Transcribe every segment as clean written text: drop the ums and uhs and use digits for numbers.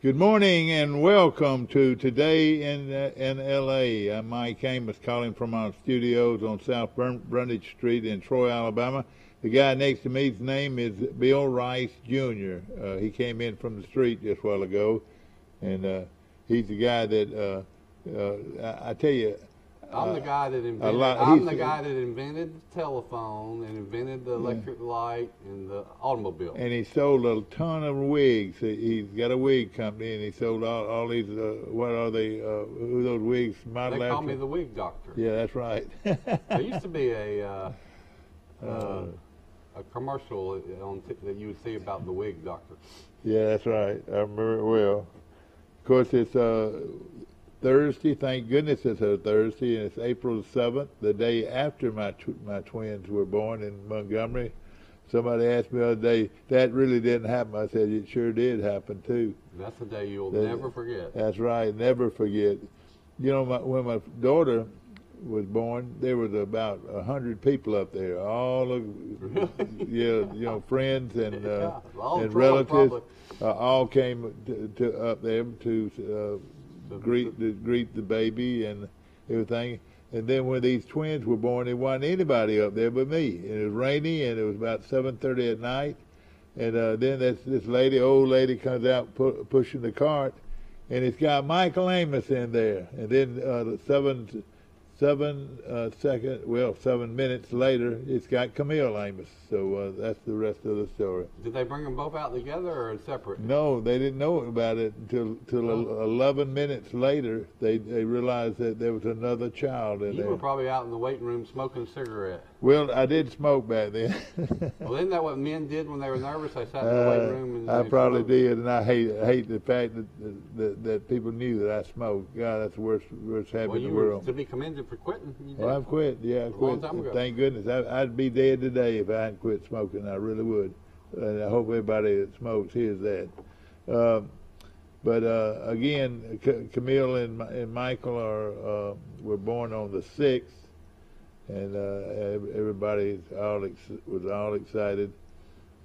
Good morning and welcome to Today in L.A. I'm Mike Amos calling from our studios on South Brundage Street in Troy, Alabama. The guy next to me's name is Bill Rice Jr. He came in from the street just a while ago, and he's the guy that, I tell you, I'm the guy that invented the telephone and invented the electric light and the automobile. And he sold a ton of wigs. He's got a wig company, and he sold all these. What are they? Who are those wigs modeled They after? call me the wig doctor. Yeah, that's right. There used to be a commercial that you would see about the wig doctor. Yeah, that's right. I remember it well. Of course, it's Thursday. Thank goodness it's a Thursday, and it's April 7th, the day after my twins were born in Montgomery. Somebody asked me the other day, that really didn't happen. I said, it sure did happen, too. That's a day you'll never forget. That's right, never forget. You know, when my daughter was born, there was about 100 people up there, all of, friends and relatives, all came to up there to greet the baby and everything. And then when these twins were born, there wasn't anybody up there but me. And it was rainy, and it was about 7:30 at night. And then this old lady comes out pushing the cart, and it's got Michael Amos in there. And then 7 minutes later, it's got Camille Amos. So that's the rest of the story. Did they bring them both out together or separate? No, they didn't know about it until 11 minutes later. They realized that there was another child in there. You were probably out in the waiting room smoking a cigarette. Well, I did smoke back then. Well, isn't that what men did when they were nervous? They sat in the waiting room and I probably smoked. did, and I hate the fact that people knew that I smoked. God, that's the worst habit in the world. Well, to be commended for quitting. Well, I've quit. Yeah, I quit. Long time ago. Thank goodness. I'd be dead today if I hadn't quit smoking. I really would. And I hope everybody that smokes hears that. But again, Camille and Michael were born on the 6th, and everybody was all excited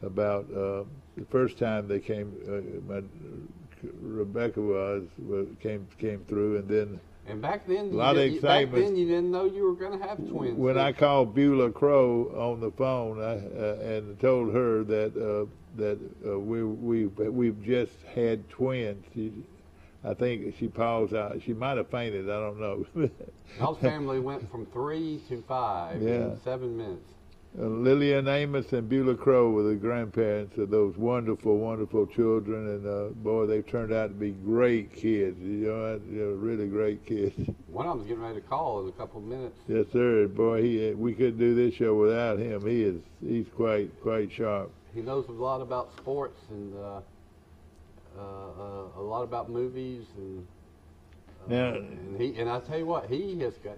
about the first time they came. Rebecca came through, and then. And back then, a lot of excitement. Back then, you didn't know you were going to have twins. When I called Beulah Crow on the phone and told her that we've just had twins, I think she paused out. She might have fainted. I don't know. Our family went from 3 to 5 in 7 minutes. Lillian Amos and Beulah Crow were the grandparents of those wonderful, wonderful children, and boy, they've turned out to be great kids. Really great kids. One of them's getting ready to call in a couple of minutes. Yes, sir. Boy, we couldn't do this show without him. He's quite sharp. He knows a lot about sports and a lot about movies, and I tell you what, he has got,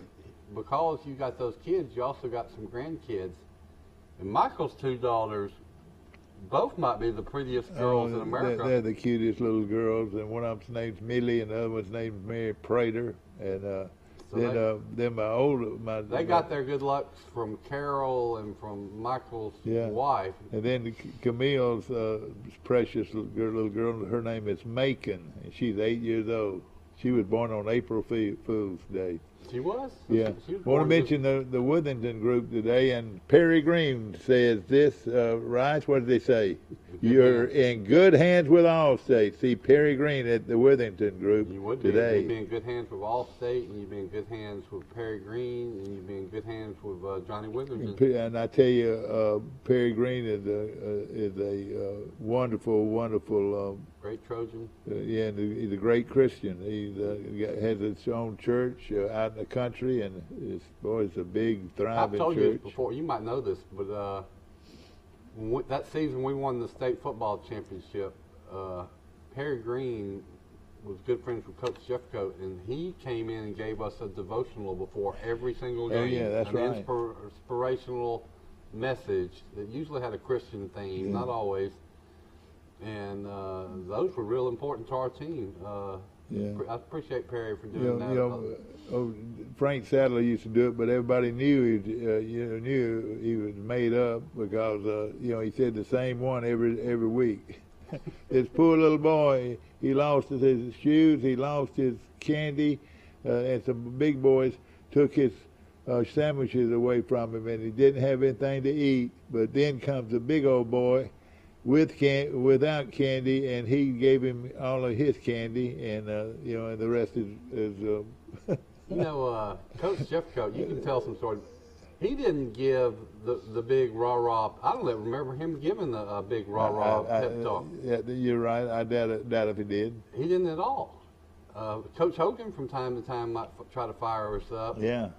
because you got those kids, you also got some grandkids. And Michael's 2 daughters, both might be the prettiest girls in America. They're the cutest little girls, and one of them's named Millie, and the other one's named Mary Prater. And then they got their good looks from Carol and from Michael's wife. And then Camille's precious little girl, her name is Macon, and she's 8 years old. She was born on April Fool's Day. She was? Yeah. I want to mention the Withington group today, and Perry Green says this, Rice, what did they say? You're in good hands with Allstate. See Perry Green at the Withington group you would today. You'd be in good hands with Allstate, and you'd be in good hands with Perry Green, and you'd be in good hands with Johnny Withington. And I tell you, Perry Green is a wonderful, wonderful... great Trojan. And he's a great Christian. He has his own church out in the country, and it's a big, thriving church. I've told you this before. You might know this, but that season we won the state football championship. Perry Green was good friends with Coach Jeffcoat, and he came in and gave us a devotional before every single game. Oh, yeah, that's right. An inspirational message that usually had a Christian theme, not always. And those were real important to our team. I appreciate Perry for doing that. Frank Sadler used to do it, but everybody knew he was made up because he said the same one every week. This poor little boy, he lost his shoes, he lost his candy, and some big boys took his sandwiches away from him, and he didn't have anything to eat. But then comes a big old boy without candy, and he gave him all of his candy, and and the rest is Coach Jeffcoat, you can tell some stories. He didn't give the big rah-rah. I don't remember him giving the big rah-rah pep talk. Yeah, you're right. I doubt if he did. He didn't at all. Coach Hogan from time to time might try to fire us up. Yeah.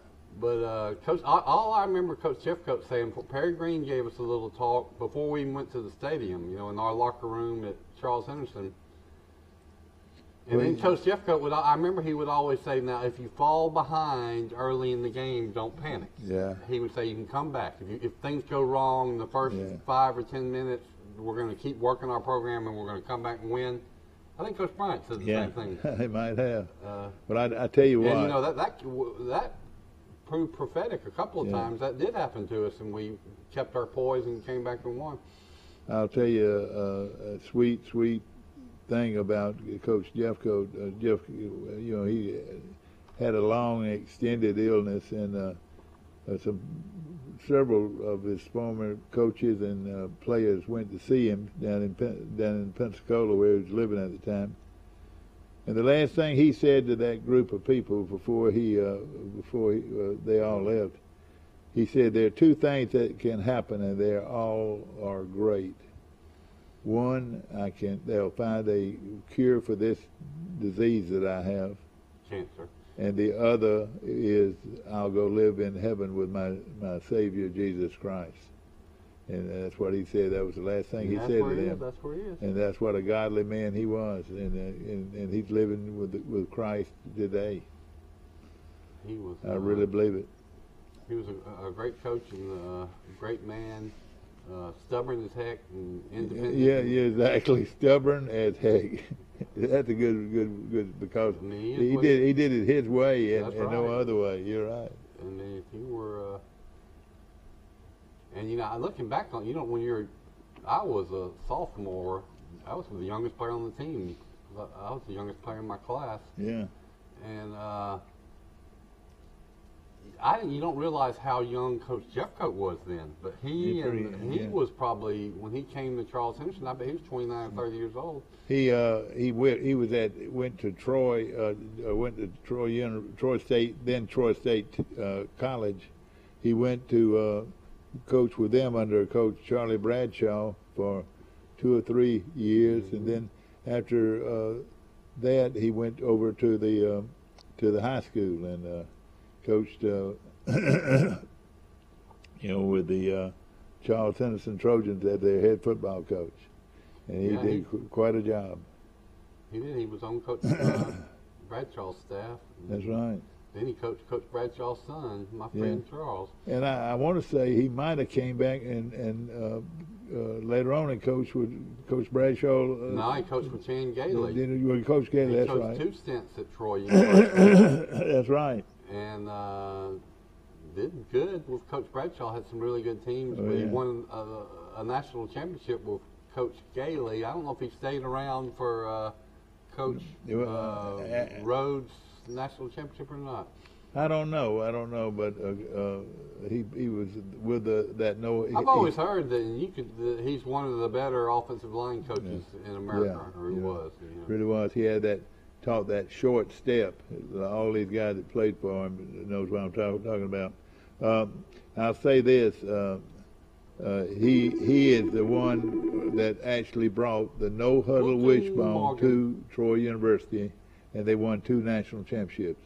But all I remember Coach Jeffcoat saying, Perry Green gave us a little talk before we even went to the stadium, in our locker room at Charles Henderson. And then Coach Jeffcoat I remember he would always say, now, if you fall behind early in the game, don't panic. Yeah. He would say, you can come back. If things go wrong in the first 5 or 10 minutes, we're going to keep working our program and we're going to come back and win. I think Coach Bryant said the same thing. He might have. But I tell you what. That proved prophetic a couple of times. That did happen to us, and we kept our poise and came back and won. I'll tell you a sweet thing about Coach Jeffcoat. Jeff, he had a long, extended illness, and several of his former coaches and players went to see him down in Pensacola, where he was living at the time. And the last thing he said to that group of people before they all left, he said, there are two things that can happen, and they all are great. One, they'll find a cure for this disease that I have. Cancer. And the other is I'll go live in heaven with my Savior, Jesus Christ. And that's what he said. That was the last thing he said to them. That's where he is. And that's what a godly man he was. And he's living with Christ today. He was. I really believe it. He was a great coach and a great man. Stubborn as heck and independent. Yeah, exactly. Stubborn as heck. That's a good because he did it his way and no other way. You're right. And if you were, looking back on, I was a sophomore. I was the youngest player on the team. I was the youngest player in my class. Yeah. And you don't realize how young Coach Jeffcoat was then, but he was probably, when he came to Charles Henderson, I bet he was 29 or 30 years old. Went to Troy State, then Troy State College. He went to coach with them under Coach Charlie Bradshaw for 2 or 3 years, and then after that he went over to the high school and coached, with the Charles Henderson Trojans as their head football coach, and he did quite a job. He did. He was on Coach Bradshaw's staff. That's right. Then he coached Coach Bradshaw's son, my friend Charles. And I want to say he might have came back and later on and coached with Coach Bradshaw. No, he coached with Chan Gailey. Then Coach Gailey, that's right. He coached 2 stints at Troy University. That's right. And did good with Coach Bradshaw. Had some really good teams. But he won a national championship with Coach Gailey. I don't know if he stayed around for Coach Rhodes' national championship or not. I don't know, but he was with that. I've always heard that he's one of the better offensive line coaches in America. Or he was. Really was. He had taught that short step. All these guys that played for him knows what I'm talking about. I'll say this: he is the one that actually brought the no huddle wishbone to Troy University, and they won 2 national championships.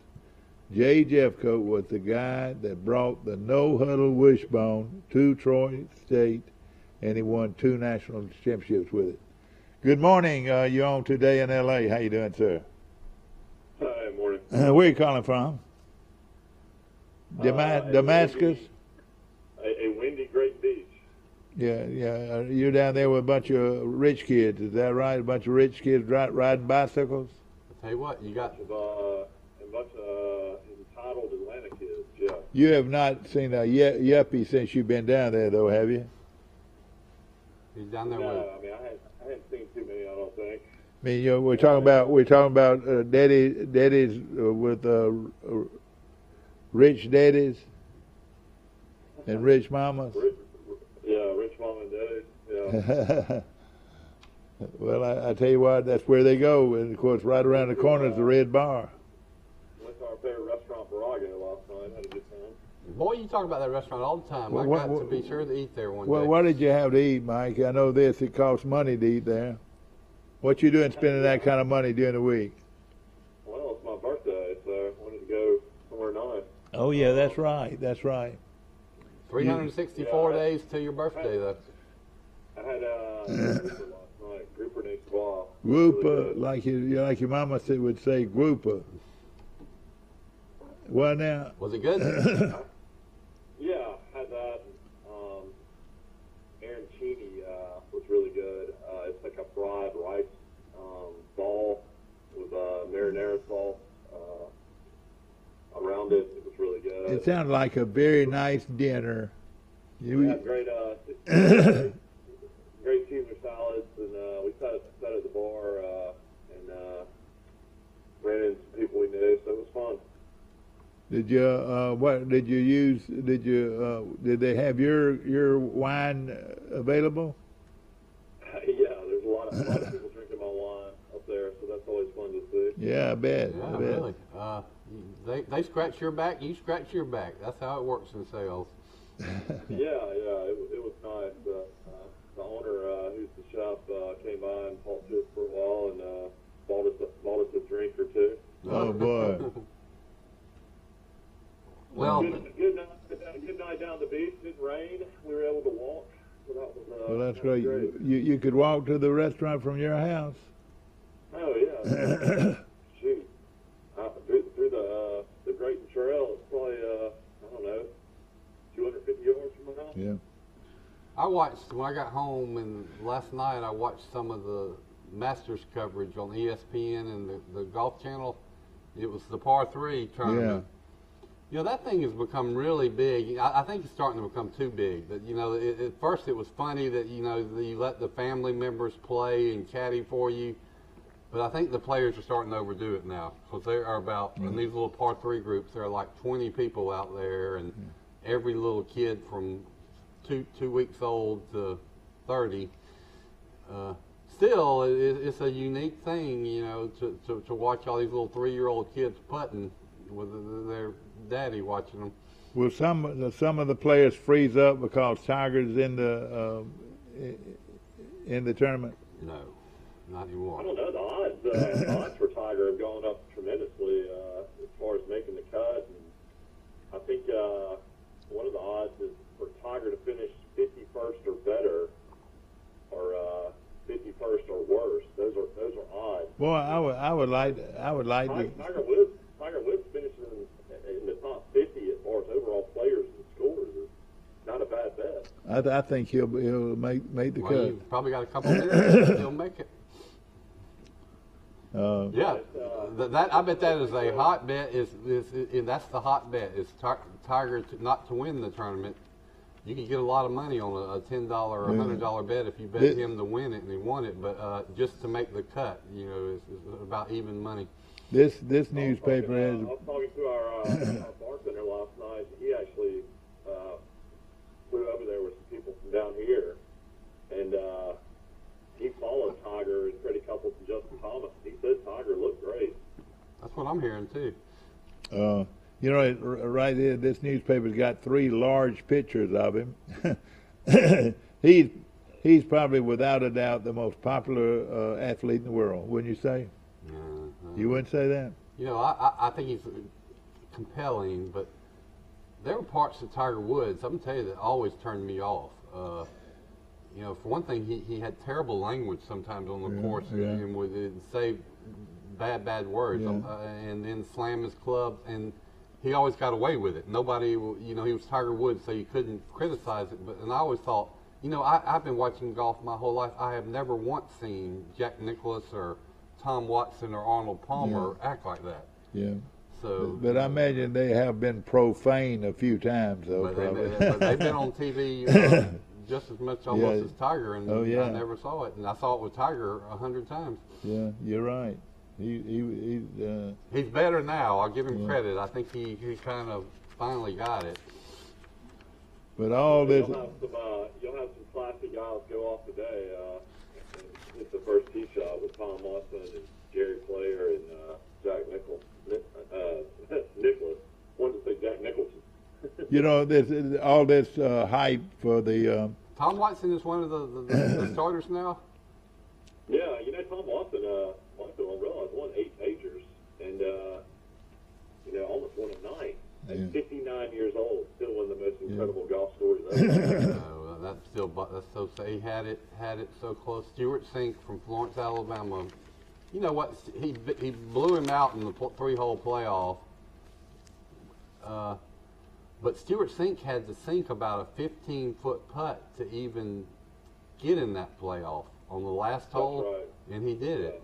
Jay Jeffcoat was the guy that brought the no huddle wishbone to Troy State, and he won 2 national championships with it. Good morning. You're on Today in L.A. How you doing, sir? Hi, morning. Where are you calling from? Damascus? A windy Great Beach. Yeah. You're down there with a bunch of rich kids. Is that right? A bunch of rich kids riding bicycles? I'll tell you what, you got a bunch of entitled Atlanta kids, yeah. You have not seen a yuppie since you've been down there, though, have you? He's down there I hadn't seen too many think. I mean, you know, we're talking about daddies with rich daddies and rich mamas. Rich mom and daddy. Yeah. Well, I tell you what, that's where they go, and of course, right around the corner is the Red Bar. Went to our favorite restaurant, Baraga, last night. Had a good time. Boy, you talk about that restaurant all the time. I got to be sure to eat there one day. What did you have to eat, Mike? I know this, it costs money to eat there. What you doing spending that kind of money during the week? Well, it's my birthday, so I wanted to go somewhere nice. Oh, yeah, that's right. That's right. 364 days till your birthday, though. I had grouper last night, grouper next squaw. Grouper, really like your mama would say, grouper. What now? Was it good? Yeah, had that. Arancini was really good. It's like a fried rice ball with marinara sauce around it. It was really good. It sounded like a very nice dinner. We had great great Caesar salads, and we sat at the bar and ran into some people we knew, so it was fun. Did you what did you use? Did they have your wine available? Yeah, there's a lot of people drinking my wine up there, so that's always fun to see. Yeah, I bet. Yeah, I bet. really. They scratch your back, you scratch your back. That's how it works in sales. Yeah, it was nice. The owner, who's the chef, came by and talked to us for a while and bought us a drink or two. Oh boy. Well, good night down the beach. It didn't rain. We were able to walk. So that was, Well, that's great. You could walk to the restaurant from your house. Oh yeah. Shoot. Through the Great Trail, it's probably I don't know, 250 yards from my house. Yeah. I watched, when I got home and last night, I watched some of the Masters coverage on ESPN and the Golf Channel. It was the par 3 tournament. Yeah. You know, that thing has become really big. I think it's starting to become too big. But, you know, at first it was funny that, you know, you let the family members play and caddy for you. But I think the players are starting to overdo it now. Because there are about, in these little par 3 groups, there are like 20 people out there. And every little kid from two weeks old to 30. Still, it's a unique thing, you know, to watch all these little 3-year-old kids putting with their daddy watching them. Will some of the players freeze up because Tiger's in the tournament? No, not anymore. I don't know. The odds for Tiger have gone up tremendously as far as making the cut. And I think one of the odds is for Tiger to finish 51st or better, or 51st or worse. Those are odds. Boy, I would like to. Tiger Woods finishing in the top 50 as far as overall players and scores is not a bad bet. I think he'll make the cut. You've probably got a couple minutes. He'll make it. Yeah, that I bet that is a hot bet. That's the hot bet. Is Tiger not to win the tournament? You could get a lot of money on a $10 or $100 bet if you bet him to win it and he won it. But just to make the cut, you know, is about even money. This newspaper has. I was talking to our bartender last night. He actually flew over there with some people from down here, and he followed Tiger and Freddie Couples and Justin Thomas. He said Tiger looked great. That's what I'm hearing too. You know, right there, this newspaper's got 3 large pictures of him. He's probably, without a doubt, the most popular athlete in the world, wouldn't you say? You wouldn't say that? You know, I think he's compelling, but there were parts of Tiger Woods, I'm going to tell you, that always turned me off. You know, for one thing, he had terrible language sometimes on the course and would say bad words and then slam his clubs, and he always got away with it. Nobody, you know, he was Tiger Woods, so you couldn't criticize it. And I always thought, you know, I've been watching golf my whole life. I have never once seen Jack Nicklaus or Tom Watson or Arnold Palmer act like that. Yeah. So, but I imagine they have been profane a few times, though. But they've been on TV just as much almost as Tiger, and yeah. I never saw it. And I saw it with Tiger 100 times. Yeah, you're right. He's better now. I'll give him credit. I think he kind of finally got it. But all this... You'll have some classy guys go off today. It's the first tee shot with Tom Watson and Jerry Player and Jack Nicklaus. Wanted to say Jack Nicholson. You know, all this hype for the... Tom Watson is one of the starters now? Yeah, you know, Tom Watson, I realize, won 8 majors and, almost won a 9. At 59 years old, still one of the most incredible golf stories ever. That's so he had it so close. Stuart Sink from Florence, Alabama. You know what? He blew him out in the 3-hole playoff. But Stuart Sink had to sink about a 15-foot putt to even get in that playoff on the last hole, and he did it.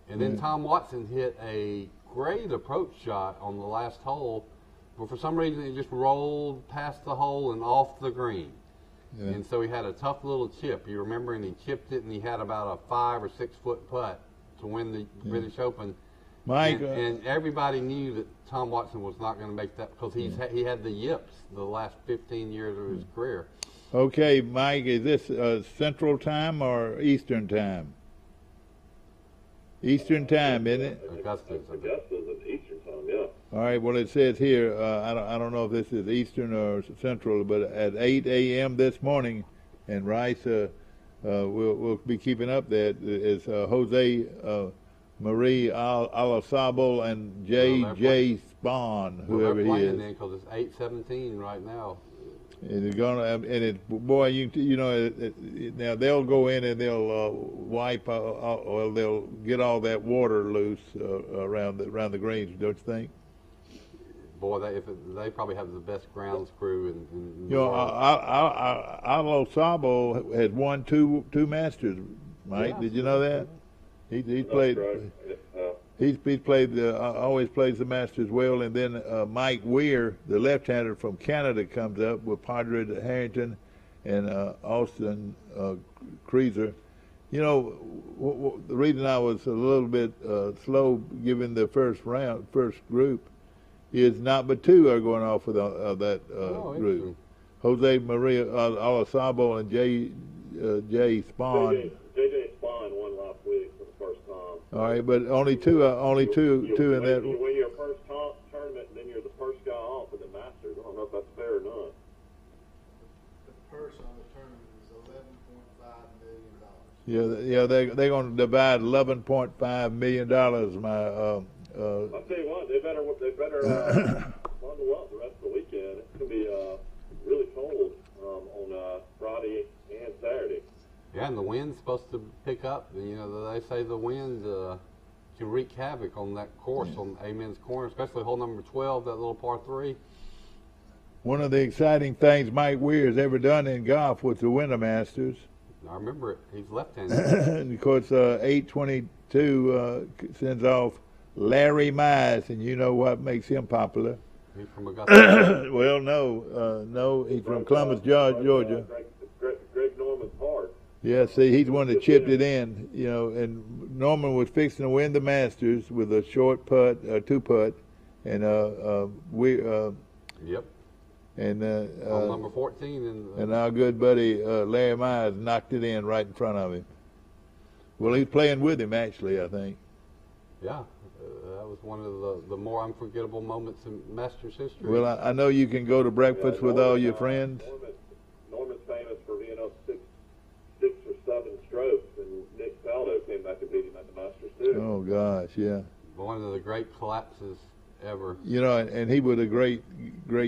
And then Tom Watson hit a great approach shot on the last hole, but for some reason it just rolled past the hole and off the green. Yeah. And so he had a tough little chip. You remember, and he chipped it, and he had about a 5 or 6 foot putt to win the British Open. Mike, and everybody knew that Tom Watson was not going to make that because he had the yips the last 15 years of his career. Okay, Mike, is this Central Time or Eastern Time? Eastern Time, isn't it? Augusta's an Eastern Time, yeah. All right, well, it says here, I don't know if this is Eastern or Central, but at 8 a.m. this morning, and Rice we'll be keeping up that, is Jose Marie Alasabal and J.J. Spawn, whoever he is. Because it's 8:17 right now. And now they'll go in and they'll wipe, or they'll get all that water loose around the greens, don't you think? Boy, they probably have the best grounds crew in the world. Alasabal has won two Masters, Mike. Yeah, did you know that? He played. He's played always plays the Masters well, and then Mike Weir, the left-hander from Canada, comes up with Padre Harrington and Austin Kreezer. You know, the reason I was a little bit slow giving the first group is not but 2 are going off with that group. Jose Maria Alasabal and J. Spawn. J.J. Spawn won last week for the first time. All right, but only two in that. You win your first tournament, and then you're the first guy off in the Masters. I don't know if that's fair or not. The purse on the tournament is $11.5 million. Yeah, they're going to divide $11.5 million. I'll tell you what, they better bundle up the rest of the weekend. It's going to be really cold on Friday and Saturday. Yeah, and the wind's supposed to pick up. You know, they say the wind can wreak havoc on that course, on Amen's Corner, especially hole number 12, that little par 3. One of the exciting things Mike Weir has ever done in golf was to win a Masters. I remember it. He's left-handed. And of course, 822 sends off Larry Mize, and you know what makes him popular. He's from Augusta. Well, no, he's from Columbus, Georgia. Greg Norman's hard. Yeah, see, he's the one that chipped it in, you know, and Norman was fixing to win the Masters with a short putt, 2-putt, and Yep. And number 14, and our good buddy Larry Mize knocked it in right in front of him. Well, he's playing with him actually, I think. Yeah, that was one of the more unforgettable moments in Masters history. Well, I know you can go to breakfast with all your friends. Norman's famous for being up 6 or 7 strokes, and Nick Faldo came back and beat him at the Masters too. Oh gosh, yeah. One of the great collapses ever. You know, and he was a great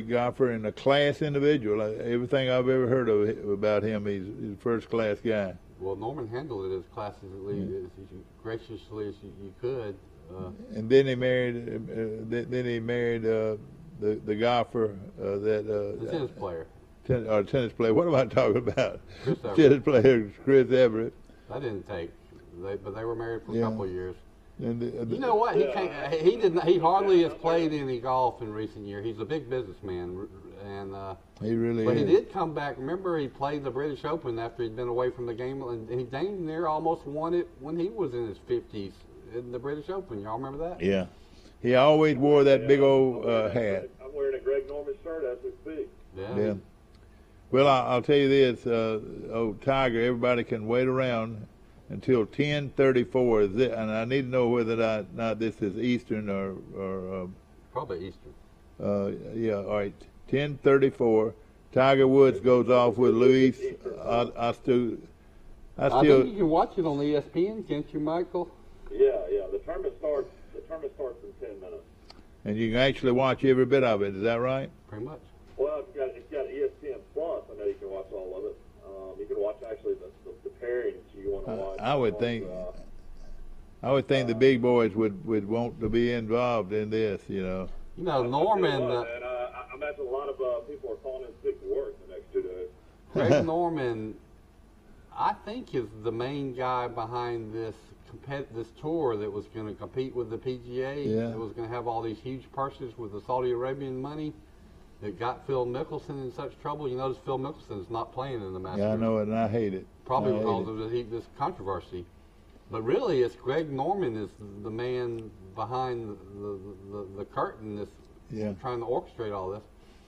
golfer and a class individual. Everything I've ever heard of about him, he's a first-class guy. Well, Norman handled it as graciously as you could. And then he married. The golfer the tennis player. Tennis player. What am I talking about? Tennis player Chris Everett. That didn't take. But they were married for a couple of years. And you know what? He hardly has played any golf in recent years. He's a big businessman, And he really but is. he did come back. Remember, he played the British Open after he'd been away from the game, and he dang near almost won it when he was in his 50s in the British Open. Y'all remember that? Yeah. He always wore that big old hat. I'm wearing a Greg Norman shirt as we speak. Yeah. Well, I'll tell you this, Tiger, everybody can wait around until 10:34, and I need to know whether or not this is Eastern or probably Eastern. Yeah, all right. 10:34. Tiger Woods goes off with Luis. I think you can watch it on ESPN, can't you, Michael? Yeah. The tournament starts in 10 minutes. And you can actually watch every bit of it. Is that right? Pretty much. Well, it's got ESPN Plus. I know you can watch all of it. You can watch actually the pairings you want to watch. I would think the big boys would want to be involved in this. You know, Norman. And I imagine a lot of people are calling in sick to work the next 2 days. Greg Norman, I think, is the main guy behind this tour that was going to compete with the PGA. Yeah. That was going to have all these huge purses with the Saudi Arabian money. That got Phil Mickelson in such trouble. You notice Phil Mickelson's not playing in the Masters. Yeah, I know it, and I hate it. Probably because of this controversy. But really, it's Greg Norman is the man behind the curtain that's trying to orchestrate all this.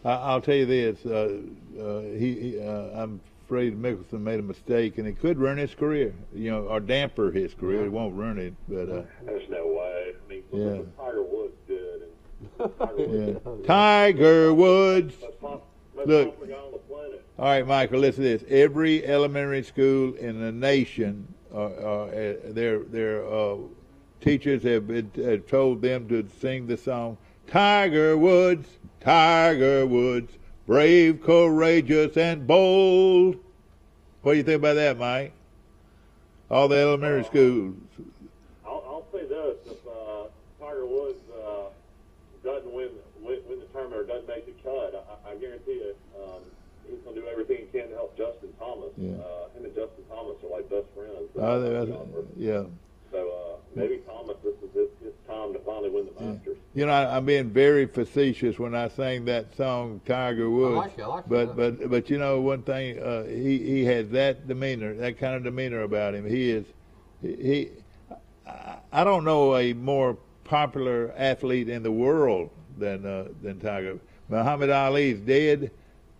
I'll tell you this. I'm afraid Mickelson made a mistake, and it could ruin his career, or damper his career. It won't ruin it. But there's no way. I mean, look what Tiger Woods did. Tiger Woods. Look. All right, Michael, listen to this. Every elementary school in the nation, their teachers have told them to sing the song, Tiger Woods, brave, courageous, and bold. What do you think about that, Mike? All the elementary schools. I'll say this. If Tiger Woods doesn't win the tournament or doesn't make the cut, I guarantee you he's going to do everything he can to help Justin Thomas. Yeah. Him and Justin Thomas are like best friends. Yeah. So maybe Thomas, this is his time to finally win the Masters. I'm being very facetious when I sang that song, Tiger Woods. I like but one thing, he has that demeanor, that kind of demeanor about him. I don't know a more popular athlete in the world than Tiger. Muhammad Ali's dead,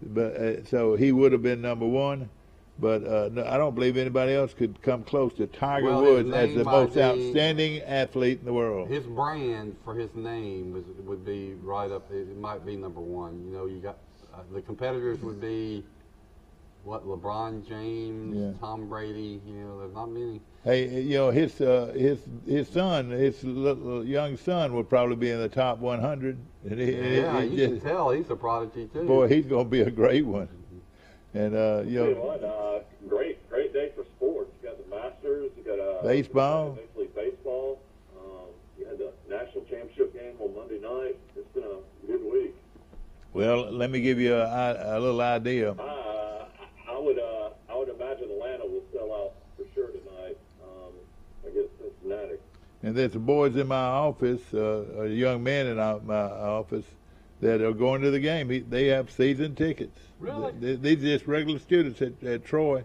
but so he would have been number one. But no, I don't believe anybody else could come close to Tiger Woods as the most outstanding athlete in the world. His brand for his name would be right up. It might be number one. You got the competitors would be LeBron James, Tom Brady. There's not many. Hey, his son, his little young son, would probably be in the top 100. And you can tell he's a prodigy too. Boy, he's going to be a great one. And great day for sports. You got the Masters. You got baseball. Major League Baseball. You had the national championship game on Monday night. It's been a good week. Well, let me give you a little idea. I would imagine Atlanta will sell out for sure tonight against Cincinnati. And there's some boys in my office, a young man in my office, that are going to the game. They have season tickets. Really? These are just regular students at Troy.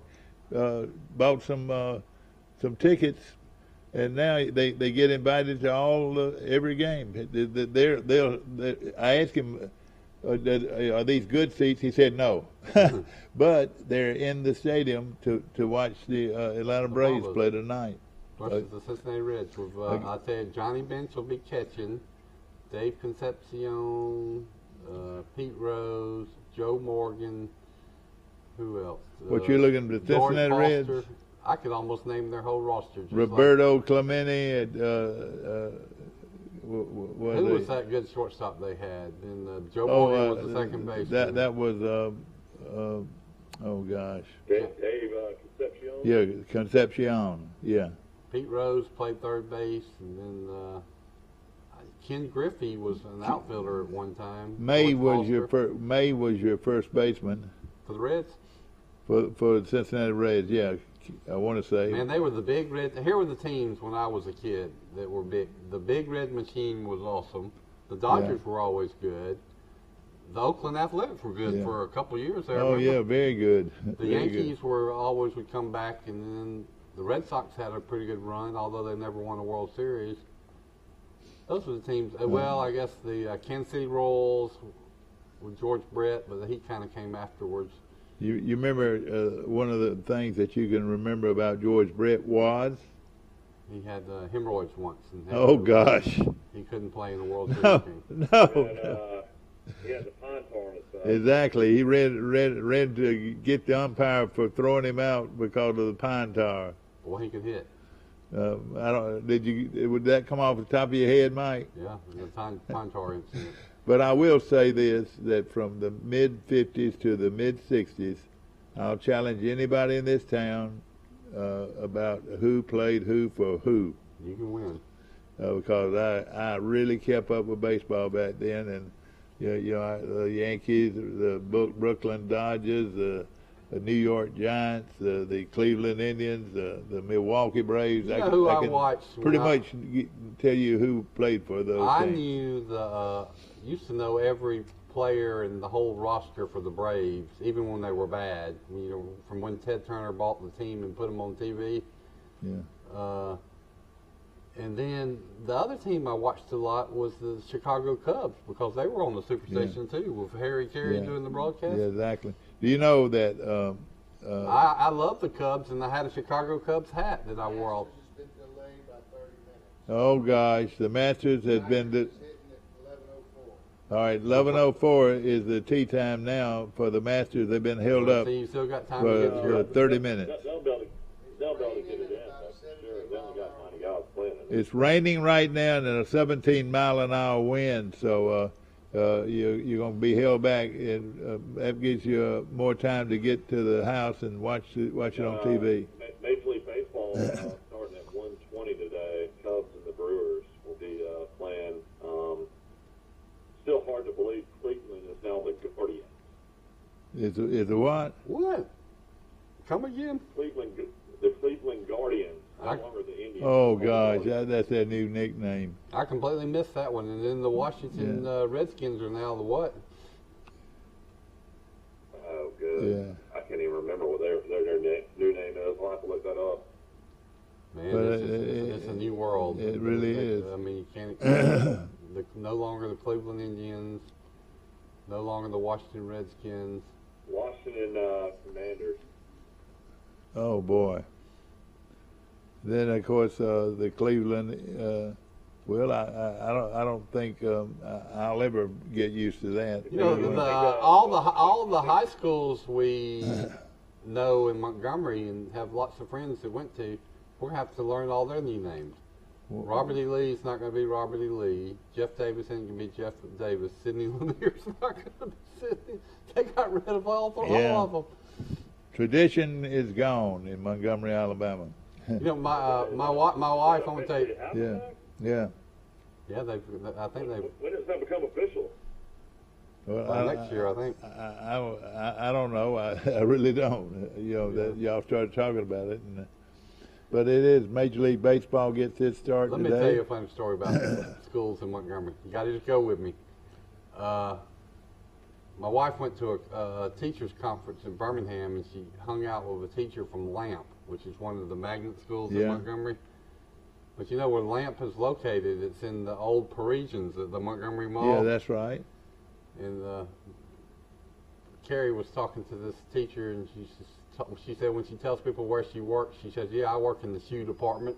Bought some tickets, and now they get invited to every game. I asked him, are these good seats? He said no, but they're in the stadium to watch the Atlanta Braves play tonight. Versus the Cincinnati Reds. With I tell you, Johnny Bench will be catching. Dave Concepcion, Pete Rose, Joe Morgan, who else? What you're looking at, the Cincinnati Reds? I could almost name their whole roster. Roberto Clemente. Who was that good shortstop they had? And Joe Morgan was the second baseman. That was, oh gosh. Dave Concepcion? Yeah, Concepcion, yeah. Pete Rose played third base, and then Ken Griffey was an outfielder at one time. May was your first baseman for the Reds. For the Cincinnati Reds, yeah. I want to say. Man, they were the big red. Here were the teams when I was a kid that were big. The Big Red Machine was awesome. The Dodgers were always good. the Oakland Athletics were good for a couple of years there. Oh, remember? yeah, very good. The Yankees were always would come back, and then the Red Sox had a pretty good run, although they never won a World Series. Those were the teams. Well, I guess the Kansas City Royals with George Brett, but he kind of came afterwards. You remember one of the things that you can remember about George Brett was? He had hemorrhoids once. And Oh, gosh. He couldn't play in the World Series game. No. He had the pine tar on his side. Exactly. He ran to get the umpire for throwing him out because of the pine tar. Boy, he could hit. I don't. Would that come off the top of your head, Mike? Yeah, the pine tar incident. But I will say this: that from the mid '50s to the mid '60s, I'll challenge anybody in this town about who played who for who. You can win. Because I really kept up with baseball back then, and the Yankees, the Brooklyn Dodgers, the New York Giants, the Cleveland Indians, the Milwaukee Braves. You know who I watched? Pretty much tell you who played for those I teams. knew used to know every player and the whole roster for the Braves, even when they were bad. You know, from when Ted Turner bought the team and put them on TV. Yeah. And then the other team I watched a lot was the Chicago Cubs, because they were on the Superstation too, with Harry Carey doing the broadcast. Yeah, exactly. Do you know that? I love the Cubs, and I had a Chicago Cubs hat that I wore all. It's been delayed by 30 minutes. Oh gosh, the Masters has been. Hitting at 11:04. All right, 11:04 is the tee time now for the Masters. They've been held up So you still got time to get your. 30 minutes. They'll be able to get it in. That's for sure. They only got 90 guys playing it. It's raining right now and a 17-mile-an-hour wind, so you're going to be held back, and that gives you more time to get to the house and watch it on TV. Major League Baseball starting at 1:20 today. Cubs and the Brewers will be playing. Still hard to believe Cleveland is now the Guardians. Is a what? What? Come again? The Cleveland Guardians, no longer the Indians. Oh gosh, that's their new nickname. I completely missed that one. And then the Washington Redskins are now the what? Oh, good. Yeah. I can't even remember what their new name is. I'll have to look that up. Man, it's a new world. It really is. I mean, you can't. No longer the Cleveland Indians. No longer the Washington Redskins. Washington Commanders. Oh boy. Then of course the Cleveland. Well, I don't think I'll ever get used to that. You know, all the high schools we know in Montgomery and have lots of friends that went to, we're gonna have to learn all their new names. Robert E. Lee is not going to be Robert E. Lee. Jeff Davis isn't going to be Jeff Davis. Sidney Lanier's not going to be Sidney. They got rid of all of them. Tradition is gone in Montgomery, Alabama. You know, my wife, I'm going to tell you. Yeah. Yeah, I think they. When does that become official? Well, next year, I think. I don't know. I really don't. That y'all started talking about it, but it is Major League Baseball gets its start today. Let me tell you a funny story about the schools in Montgomery. You got to just go with me. My wife went to a teachers conference in Birmingham, and she hung out with a teacher from Lamp, which is one of the magnet schools in Montgomery. But you know where Lamp is located? It's in the old Parisians at the Montgomery Mall. Yeah, that's right. And Carrie was talking to this teacher, and she said when she tells people where she works, she says, "Yeah, I work in the shoe department."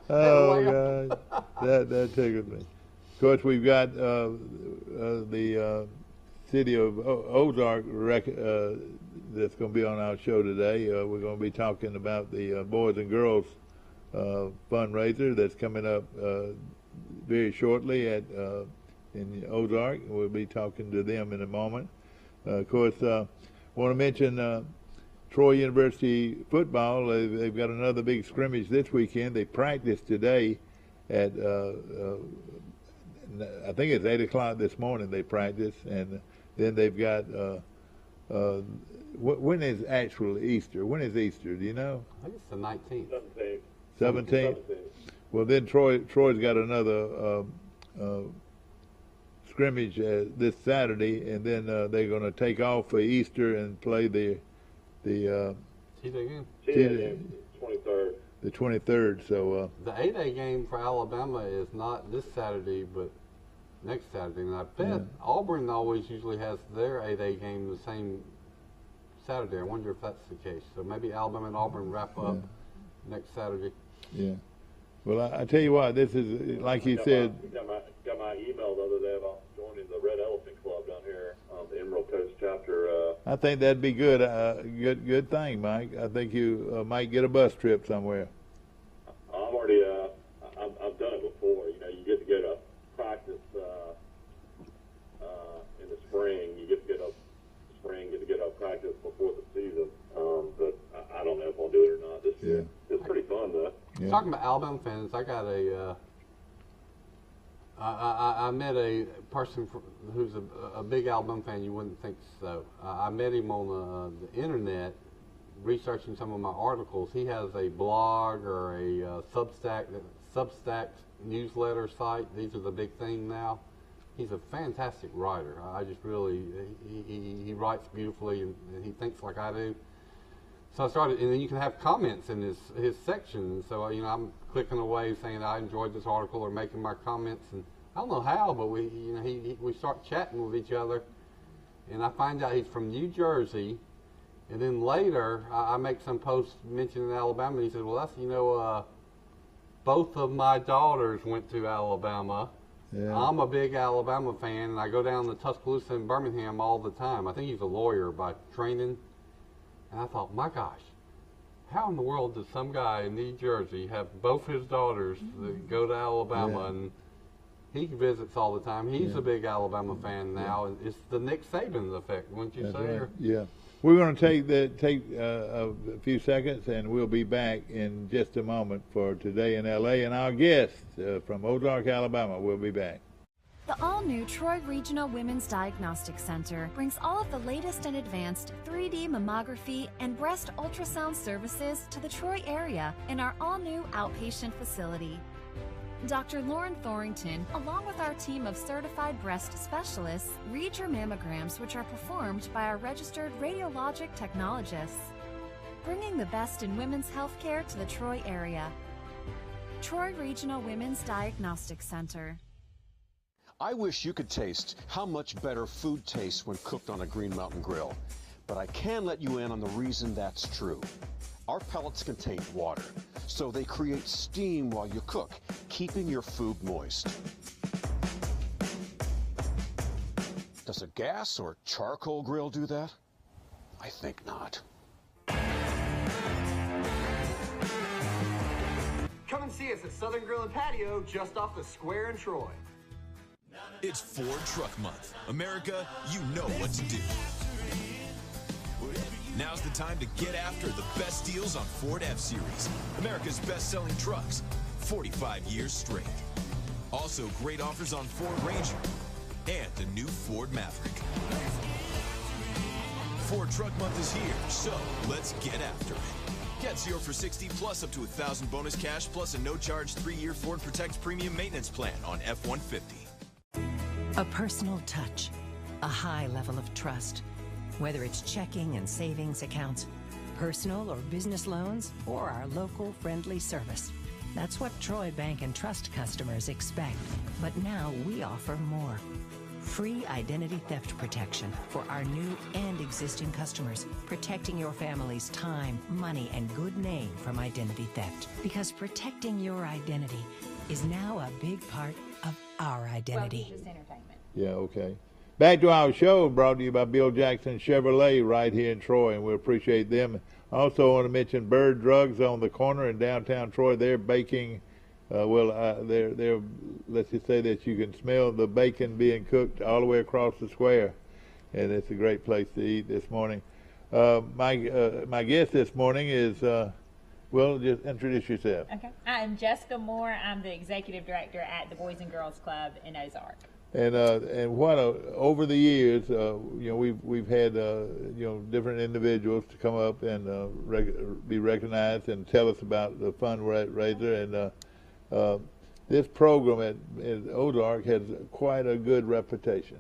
Oh God, that tickled me. Of course, we've got the city of Ozark that's going to be on our show today. We're going to be talking about the Boys and Girls fundraiser that's coming up very shortly in Ozark. We'll be talking to them in a moment. Of course, I want to mention Troy University football. They've got another big scrimmage this weekend. They practiced today at I think it's 8 o'clock this morning. They practiced, and then they've got. When is actual Easter? When is Easter? Do you know? I think it's the 19th. 17th. Well, then Troy's got another scrimmage this Saturday, and then they're going to take off for Easter and play the T-Day game. T-Day game, 23rd. The 23rd. So the A-Day game for Alabama is not this Saturday, but next Saturday. And I bet Auburn always usually has their A-Day game the same Saturday. I wonder if that's the case. So maybe Alabama and Auburn wrap up next Saturday. Yeah. Well, I tell you what, this is like you said. Got my email the other day about joining the Red Elephant Club down here, the Emerald Coast chapter. I think that'd be good. Good thing, Mike. I think you might get a bus trip somewhere. I'm already. I've done it before. You know, you get to go to practice in the spring. You get to get up practice before the season. But I don't know if I'll do it or not this year. It's pretty fun though. Yeah. Talking about Alabama fans, I got I met a person who's a big Alabama fan. You wouldn't think so. I met him on the internet, researching some of my articles. He has a blog or a Substack newsletter site. These are the big thing now. He's a fantastic writer. I just really he writes beautifully and he thinks like I do. So I started, and then you can have comments in his section. So I'm clicking away saying I enjoyed this article or making my comments, and I don't know how, but we start chatting with each other, and I find out he's from New Jersey, and then later I make some post mentioning Alabama, and he said, well, that's both of my daughters went to Alabama. Yeah. I'm a big Alabama fan, and I go down to Tuscaloosa and Birmingham all the time. I think he's a lawyer by training. And I thought, my gosh, how in the world does some guy in New Jersey have both his daughters that go to Alabama, and he visits all the time. He's a big Alabama fan now, and it's the Nick Saban effect, wouldn't you say? Right. Yeah. We're going to take a few seconds, and we'll be back in just a moment for Today in L.A. And our guest from Ozark, Alabama, will be back. The all-new Troy Regional Women's Diagnostic Center brings all of the latest and advanced 3D mammography and breast ultrasound services to the Troy area in our all-new outpatient facility. Dr. Lauren Thorington, along with our team of certified breast specialists, read your mammograms, which are performed by our registered radiologic technologists, bringing the best in women's health care to the Troy area. Troy Regional Women's Diagnostic Center. I wish you could taste how much better food tastes when cooked on a Green Mountain grill. But I can let you in on the reason that's true. Our pellets contain water, so they create steam while you cook, keeping your food moist. Does a gas or charcoal grill do that? I think not. Come and see us at Southern Grill and Patio, just off the square in Troy. It's Ford Truck Month. America, you know what to do. Now's the time to get after the best deals on Ford F-Series, America's best-selling trucks, 45 years straight. Also, great offers on Ford Ranger and the new Ford Maverick. Ford Truck Month is here, so let's get after it. Get 0 for 60 plus up to $1,000 bonus cash plus a no-charge 3-year Ford Protect Premium Maintenance Plan on F-150. A personal touch, a high level of trust. Whether it's checking and savings accounts, personal or business loans, or our local friendly service. That's what Troy Bank and Trust customers expect. But now we offer more. Free identity theft protection for our new and existing customers, protecting your family's time, money, and good name from identity theft. Because protecting your identity is now a big part of our identity. Well, just entertainment. Yeah, okay. Back to our show, brought to you by Bill Jackson Chevrolet right here in Troy, and we appreciate them. Also want to mention Bird Drugs on the corner in downtown Troy. They're baking, they're let's just say that you can smell the bacon being cooked all the way across the square, and it's a great place to eat this morning. My guest this morning is, just introduce yourself. Okay. I'm Jessica Moore. I'm the executive director at the Boys and Girls Club in Ozark. And what over the years, we've had different individuals to come up and be recognized and tell us about the fundraiser. And this program at Ozark has quite a good reputation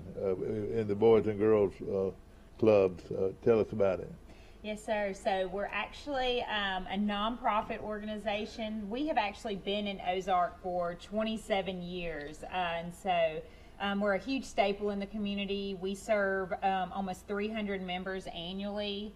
in the Boys and Girls clubs. Tell us about it. Yes, sir. So we're actually a nonprofit organization. We have actually been in Ozark for 27 years, and so we're a huge staple in the community. We serve almost 300 members annually.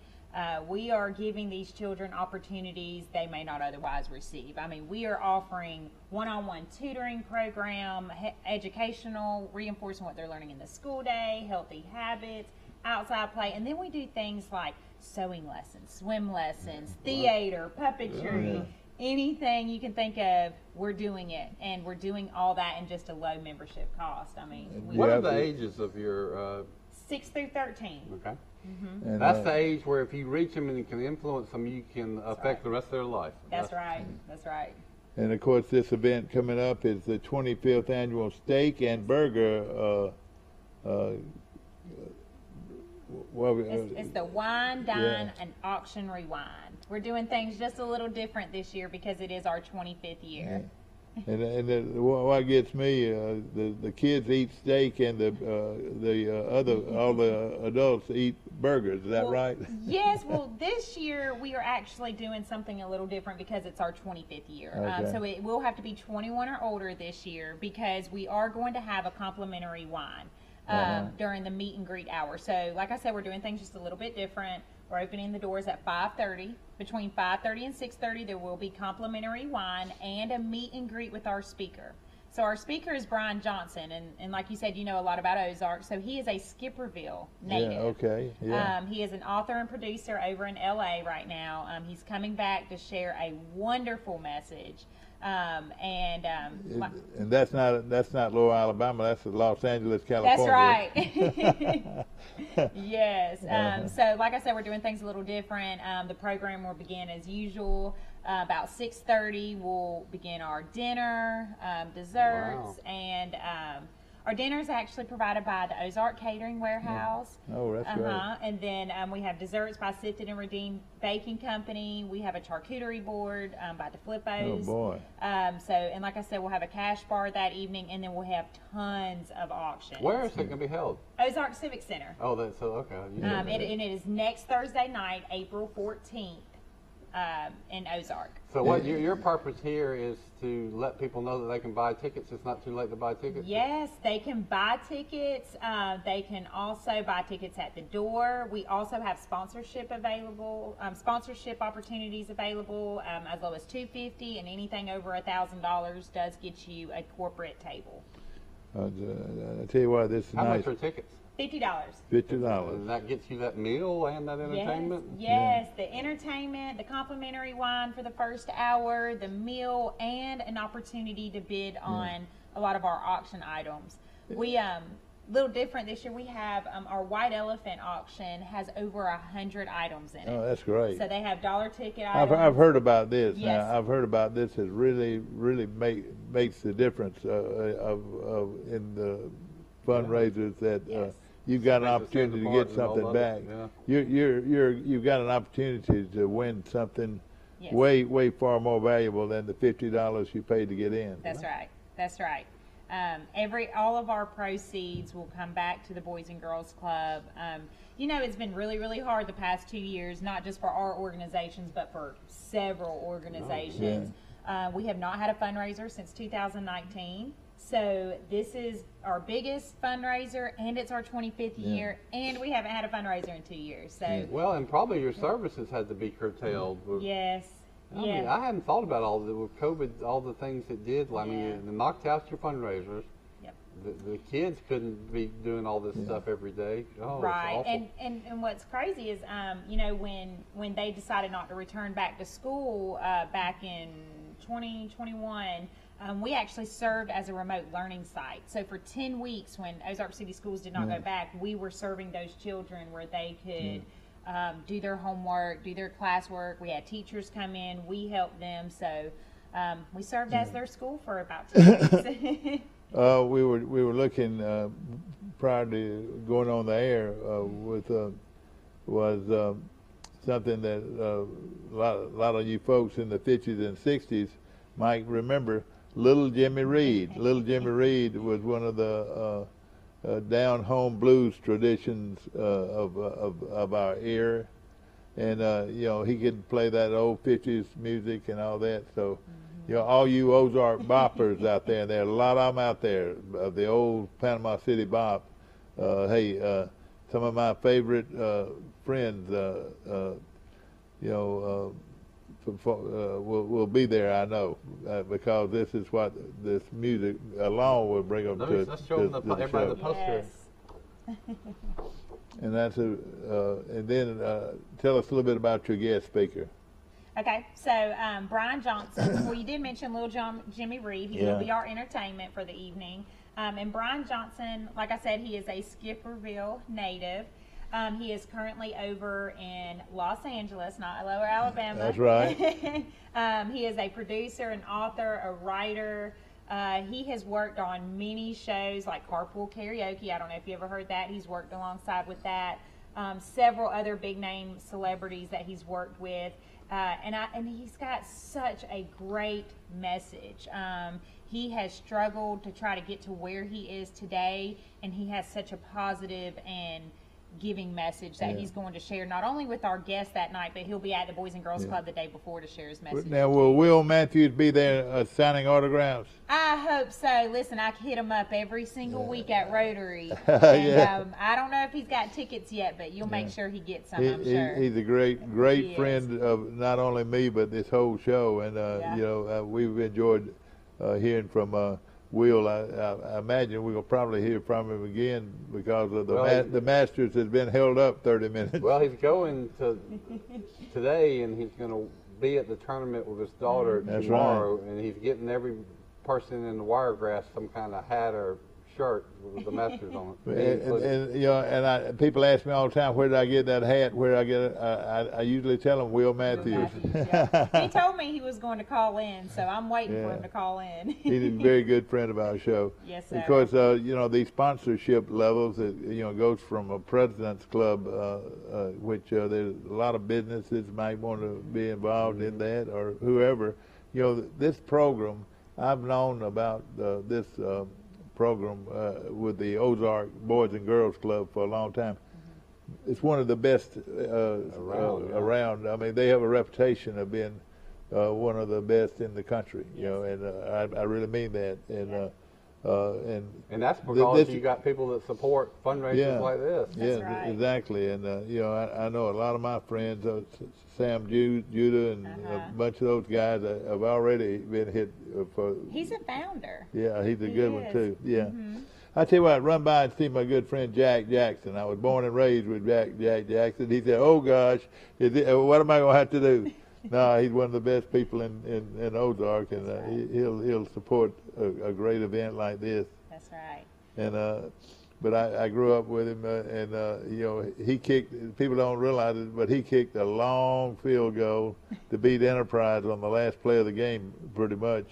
We are giving these children opportunities they may not otherwise receive. I mean, we are offering one-on-one tutoring program, educational, reinforcing what they're learning in the school day, healthy habits, outside play, and then we do things like sewing lessons, swim lessons, theater, puppetry, anything you can think of, we're doing it, and we're doing all that in just a low membership cost. I mean, what are the ages of your 6 through 13? Okay. Mm-hmm. That's the age where if you reach them and you can influence them, you can affect the rest of their life. That's right. That's right. And of course, this event coming up is the 25th annual Steak and Burger. It's the Wine, Dine, and Auction Rewind. We're doing things just a little different this year because it is our 25th year. And what gets me, the kids eat steak, and all the adults eat burgers. Is that right? Yes. Well, this year we are actually doing something a little different because it's our 25th year. Okay. So it will have to be 21 or older this year because we are going to have a complimentary wine during the meet and greet hour. So, like I said, we're doing things just a little bit different. We're opening the doors at 5:30. Between 5:30 and 6:30, there will be complimentary wine and a meet and greet with our speaker. So our speaker is Brian Johnson, and like you said, you know a lot about Ozark. So he is a Skipperville native. Yeah, okay. Yeah. He is an author and producer over in LA right now. He's coming back to share a wonderful message. And that's not Lower Alabama. That's Los Angeles, California. That's right. Yes. So, like I said, we're doing things a little different. The program will begin as usual. About 6:30, we'll begin our dinner, desserts, and our dinner is actually provided by the Ozark Catering Warehouse. Oh, that's great. And then we have desserts by Sifted and Redeemed Baking Company. We have a charcuterie board by DeFlippos. Oh, boy. And like I said, we'll have a cash bar that evening, and then we'll have tons of auctions. Where is it going to be held? Ozark Civic Center. Oh, that's so okay. And it is next Thursday night, April 14th. In Ozark. So what your purpose here is to let people know that they can buy tickets. It's not too late to buy tickets? Yes, they can buy tickets. They can also buy tickets at the door. We also have sponsorship available, sponsorship opportunities available as low as $250, and anything over $1,000 does get you a corporate table. I tell you what, this is How nice. much are tickets? $50. $50. And that gets you that meal and that entertainment? Yes, the entertainment, the complimentary wine for the first hour, the meal, and an opportunity to bid on a lot of our auction items. We little different this year. We have our White Elephant auction has over 100 items in it. Oh, that's great. So they have dollar ticket items. I've heard about this. Yes. Now, I've heard about this. It really makes the difference in the fundraisers that you've got an opportunity to get something back. You've got an opportunity to win something way far more valuable than the $50 you paid to get in. That's right. That's right. All of our proceeds will come back to the Boys and Girls Club. It's been really hard the past 2 years, not just for our organizations, but for several organizations. We have not had a fundraiser since 2019. So this is our biggest fundraiser, and it's our 25th year, and we haven't had a fundraiser in 2 years. So well, and probably your services had to be curtailed. Yes. I mean, I hadn't thought about all the with COVID, all the things it did. I mean, it knocked out your fundraisers. Yep. The kids couldn't be doing all this stuff every day. Oh, right. And what's crazy is, when they decided not to return back to school back in 2021. We actually served as a remote learning site. So for 10 weeks, when Ozark City Schools did not go back, we were serving those children where they could do their homework, do their classwork. We had teachers come in. We helped them. So we served as their school for about 2 weeks. We were looking prior to going on the air was something that a lot of you folks in the 50s and 60s might remember. Little Jimmy Reed. Little Jimmy Reed was one of the down home blues traditions of our era, and you know, he could play that old 50s music and all that. So, you know, all you Ozark boppers out there, and there are a lot of them out there of the old Panama City bop. Hey, some of my favorite friends, you know, will be there, I know, because this is what this music alone will bring them to Let's show them everybody the poster. Yes. And that's and then tell us a little bit about your guest speaker. Okay, so Brian Johnson, well, you did mention Little Jimmy Reed. He will be our entertainment for the evening. And Brian Johnson, like I said, he is a Skipperville native. He is currently over in Los Angeles, not Lower Alabama. That's right. He is a producer, an author, a writer. He has worked on many shows like Carpool Karaoke. I don't know if you ever heard that. He's worked alongside with that. Several other big name celebrities that he's worked with. And he's got such a great message. He has struggled to try to get to where he is today, and he has such a positive and giving message that he's going to share not only with our guests that night, but he'll be at the Boys and Girls Club the day before to share his message. Now, will Will Matthews be there signing autographs? I hope so. Listen, I hit him up every single week at Rotary. And I don't know if he's got tickets yet, but you'll make sure he gets some, I'm sure. He's a great friend of not only me, but this whole show. And, you know, we've enjoyed hearing from Will. I imagine we'll probably hear from him again because of the Masters has been held up 30 minutes. Well, he's going to today, and he's going to be at the tournament with his daughter tomorrow, and he's getting every person in the Wiregrass some kind of hat or shirt with the Masters on it. And you know, and people ask me all the time, where did I get that hat? Where I get it? I usually tell them Will Matthews. He told me he was going to call in, so I'm waiting for him to call in. He's a very good friend of our show. Yes, sir. Of course, you know, these sponsorship levels, you know, goes from a President's Club, which there's a lot of businesses might want to be involved in that, or whoever. You know, this program, I've known about this program with the Ozark Boys and Girls Club for a long time. It's one of the best around. I mean, they have a reputation of being one of the best in the country. You know, and I really mean that. And that's because you got people that support fundraisers like this. That's right. Exactly. And you know, I know a lot of my friends, Sam Judah and a bunch of those guys have already been hit for. He's a founder. Yeah, he's a good one too. Yeah. I tell you what, run by and see my good friend Jack Jackson. I was born and raised with Jack Jackson. He said, "Oh gosh, what am I going to have to do?" No, he's one of the best people in Ozark, and he'll support a great event like this. That's right. And but I grew up with him, and you know, he kicked. People don't realize it, but he kicked a long field goal to beat Enterprise on the last play of the game, pretty much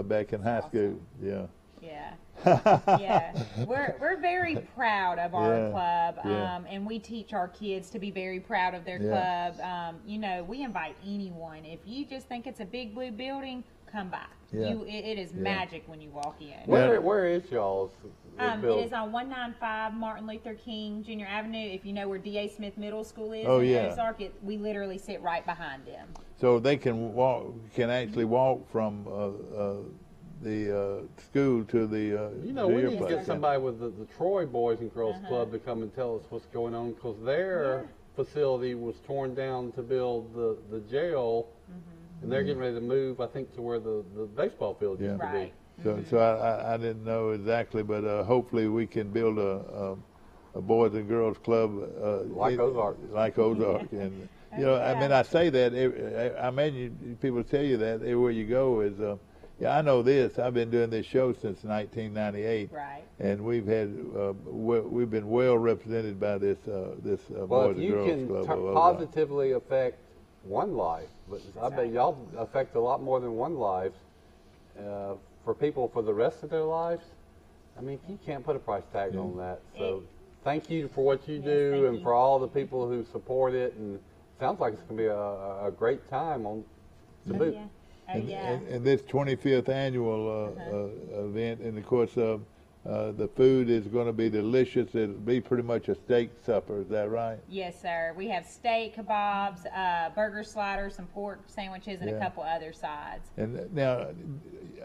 back in high school. Yeah. Yeah. Yeah, we're very proud of our club, and we teach our kids to be very proud of their club. You know, we invite anyone. If you just think it's a big blue building, come by. It is magic when you walk in. Where is y'all's? It is on 195 Martin Luther King Jr. Avenue. If you know where D.A. Smith Middle School is in Ozark, we literally sit right behind them. So they can actually walk from the school to the you know, we need to get somebody with the Troy Boys and Girls Club to come and tell us what's going on, because their facility was torn down to build the jail, and they're getting ready to move, I think, to where the baseball field used to be. So I didn't know exactly, but hopefully we can build a Boys and Girls Club like Ozark. Like Ozark. And you know, I mean, I say that, I imagine people tell you that everywhere you go is I know this. I've been doing this show since 1998, and we've been well represented by this Boys and Girls Club. Well, if you can positively affect one life, but I bet y'all affect a lot more than one life. For people for the rest of their lives, I mean, you can't put a price tag on that. So, thank you for what you do, and for all the people who support it. And it sounds like it's going to be a great time on the boot. And this 25th annual event, and of course the food is going to be delicious. It'll be pretty much a steak supper. Is that right? Yes, sir. We have steak, kebabs, burger sliders, some pork sandwiches, and a couple other sides. And now,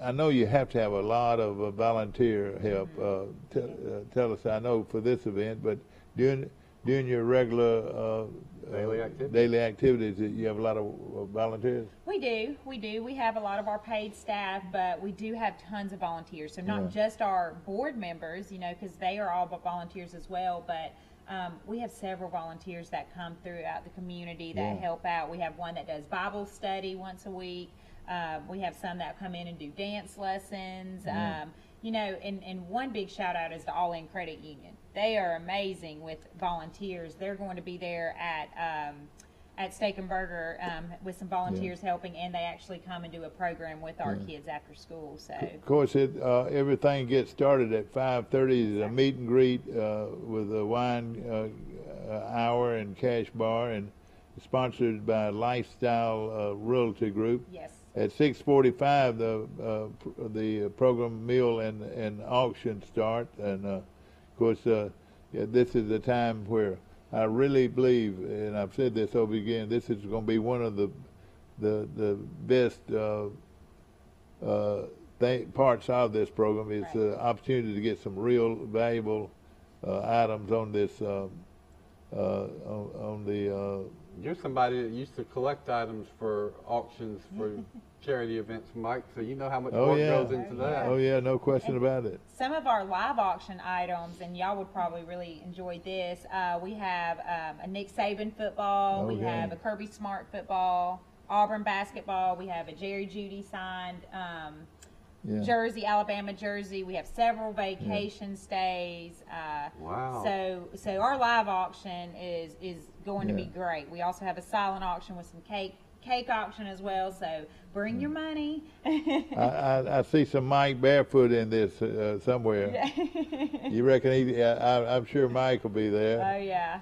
I know you have to have a lot of volunteer help. Tell us, I know for this event, but during your regular daily activities, you have a lot of volunteers? We do. We have a lot of our paid staff, but we do have tons of volunteers. So not just our board members, because they are all volunteers as well, but we have several volunteers that come throughout the community that help out. We have one that does Bible study once a week. We have some that come in and do dance lessons. And one big shout out is the All In Credit Union. They are amazing with volunteers. They're going to be there at Steak and Burger with some volunteers helping, and they actually come and do a program with our kids after school. So of course, everything gets started at 5:30. A meet and greet with a wine hour and cash bar, and sponsored by Lifestyle Realty Group. Yes. At 6:45, the program meal and auction start, and of course, this is the time where I really believe, and I've said this over again, this is going to be one of the best parts of this program. Is the opportunity to get some real valuable items on this on the. You're somebody that used to collect items for auctions for charity events, Mike, so you know how much work goes into that. Oh, yeah, no question about it. Some of our live auction items, and y'all would probably really enjoy this, we have a Nick Saban football, we have a Kirby Smart football, Auburn basketball, we have a Jerry Jeudy signed jersey, Alabama jersey. We have several vacation stays. Wow. So our live auction is going to be great. We also have a silent auction with some cake auction as well. So bring your money. I see some Mike Barefoot in this somewhere. You reckon I'm sure Mike will be there. Oh yeah.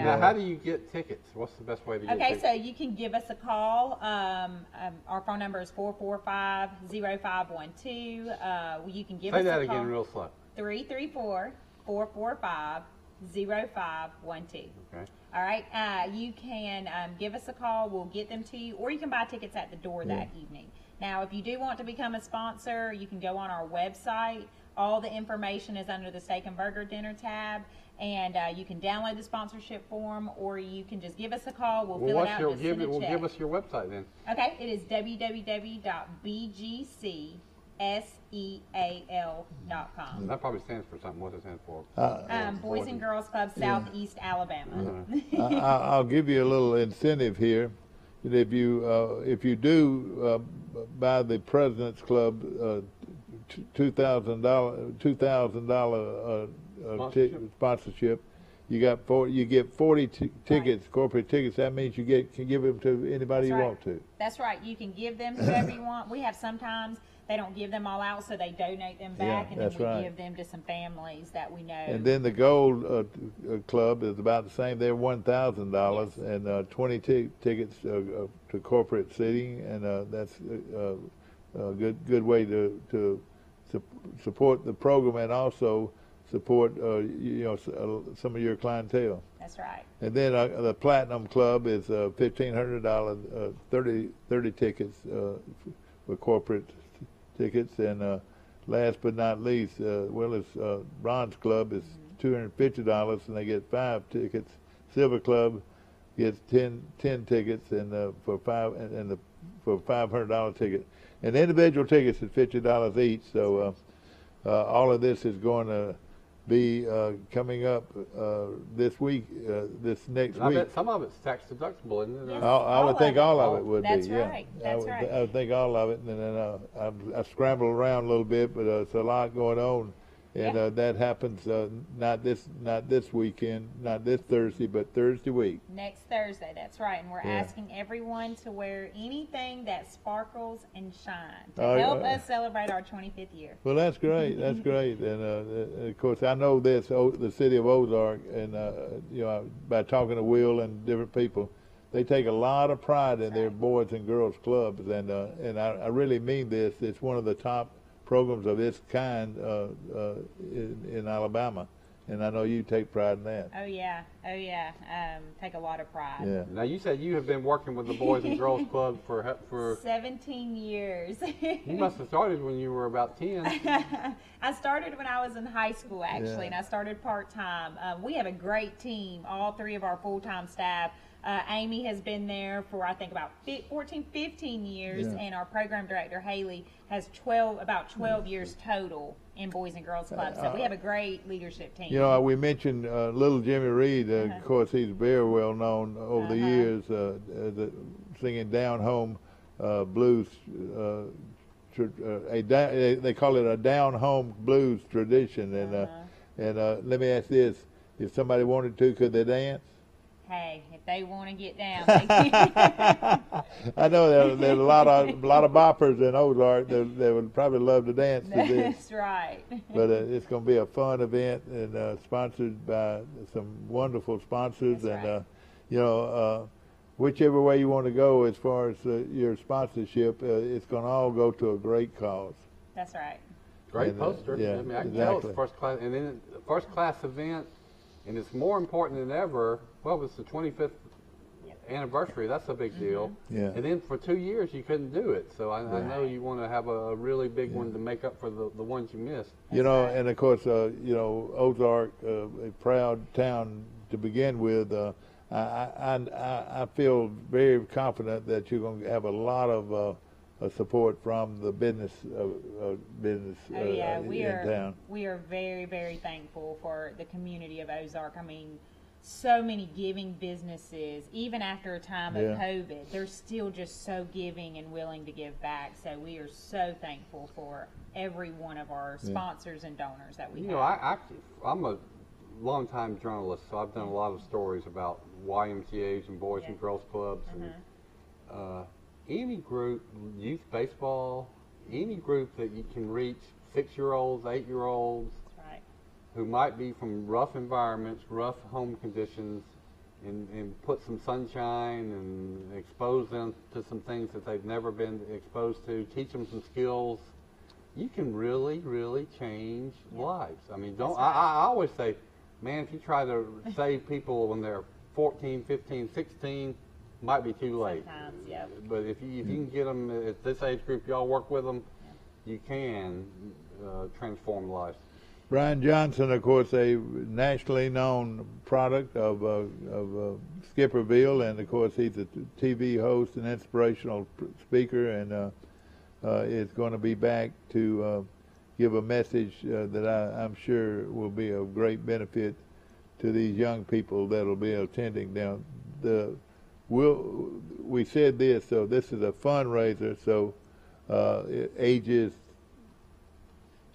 Now, how do you get tickets? What's the best way to get tickets? Okay, so you can give us a call. Our phone number is 445-0512. You can give us a call. Say that again real slow. 334-445-0512. Okay. All right. You can give us a call. We'll get them to you, or you can buy tickets at the door that evening. Now, if you do want to become a sponsor, you can go on our website. All the information is under the Steak and Burger Dinner tab, and you can download the sponsorship form, or you can just give us a call. We'll fill it out and send a check. Give us your website then. Okay. It is www.bgcseal.com. That probably stands for something. What does it stand for? Boys and Girls Club, Southeast Alabama. I'll give you a little incentive here. If you do buy the President's Club $2,000 sponsorship, you get 40 tickets, corporate tickets. That means you can give them to anybody you want to. That's right. You can give them to whoever you want. We have sometimes they don't give them all out, so they donate them back, and then we give them to some families that we know. And then the Gold Club is about the same. They're $1,000 and 20 tickets to corporate seating, and that's a good way to support the program and also support some of your clientele. That's right. And then the Platinum Club is $1,500, 30 tickets for corporate tickets, and last but not least, Bronze Club is $250, and they get 5 tickets. Silver Club gets 10 tickets, and for $500 ticket. And individual tickets is $50 each. So all of this is going to be coming up this week, this next week. I bet some of it's tax deductible, isn't it? Yes, I would think all of it would be. That's right. That's right. I would think all of it, and then I scrambled around a little bit, but it's a lot going on, and that happens not this weekend, not this Thursday, but Thursday week. Next Thursday, that's right. And we're asking everyone to wear anything that sparkles and shines to help us celebrate our 25th year. Well, that's great. That's great. And of course, I know this, the city of Ozark, and by talking to Will and different people, they take a lot of pride in their boys and girls clubs, and I really mean this. It's one of the top programs of its kind in Alabama, and I know you take pride in that. Oh yeah, take a lot of pride. Yeah. Now you said you have been working with the Boys and Girls Club for 17 years. You must have started when you were about 10. I started when I was in high school, actually, and I started part-time. We have a great team, all 3 of our full-time staff. Amy has been there for, I think, about 14, 15 years, and our program director, Haley, has about 12 years total in Boys and Girls Club. So we have a great leadership team. You know, we mentioned little Jimmy Reed. Of course, he's very well known over the years, singing down home blues. They call it a down home blues tradition. And let me ask this: if somebody wanted to, could they dance? Hey, if they want to get down, they can. I know there's a lot of boppers in Ozark that would probably love to dance to this. That's right. But it's going to be a fun event, and sponsored by some wonderful sponsors. That's and right. you know, whichever way you want to go as far as your sponsorship, it's going to all go to a great cause. That's right. Great poster. Yeah, I mean, I can exactly. tell it's first class, and then first class event, and it's more important than ever. Well, it's the 25th anniversary. That's a big deal. Yeah. And then for 2 years you couldn't do it. So I know you want to have a really big one to make up for the ones you missed. You know, and of course, you know, Ozark, a proud town to begin with. I feel very confident that you're going to have a lot of support from the business in town. We are very, very thankful for the community of Ozark. I mean, so many giving businesses, even after a time of COVID, they're still just so giving and willing to give back. So we are so thankful for every one of our sponsors and donors that we have. You know, I'm a longtime journalist, so I've done a lot of stories about YMCAs and Boys and Girls Clubs. And any group, youth baseball, any group that you can reach 6-year-olds, 8-year-olds, who might be from rough environments, rough home conditions, and put some sunshine and expose them to some things that they've never been exposed to, teach them some skills, you can really, really change lives. I mean, I always say, man, if you try to save people when they're 14, 15, 16, might be too late. Sometimes, But if you can get them at this age group, y'all work with them, you can transform lives. Brian Johnson, of course, a nationally known product of Skipperville, and of course he's a TV host and inspirational speaker, and is going to be back to give a message that I'm sure will be of great benefit to these young people that will be attending. Now, we said this, so this is a fundraiser, so ages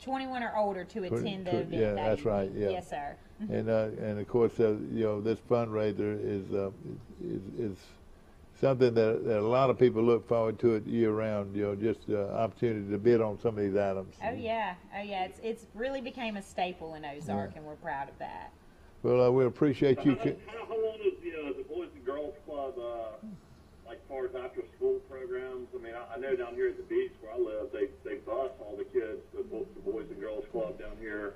21 or older to attend the event. Yeah, that's right. Yeah. Yes, sir. And of course, you know, this fundraiser is something that a lot of people look forward to it year round. You know, just the opportunity to bid on some of these items. Oh yeah. It's really became a staple in Ozark, and we're proud of that. Well, we appreciate you. How long is the Boys and Girls Club, like far as after school programs? I mean, I know down here at the beach where I live, they bus all the kids to the Boys and Girls Club down here.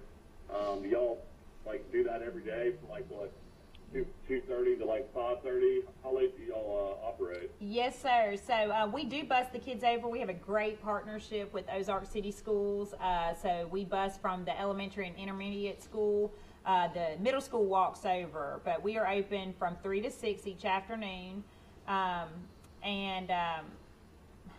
Do y'all like do that every day from like what 2:30 to like 5:30? How late do y'all operate? Yes, sir. So we do bus the kids over. We have a great partnership with Ozark City Schools. So we bus from the elementary and intermediate school. The middle school walks over, but we are open from 3 to 6 each afternoon.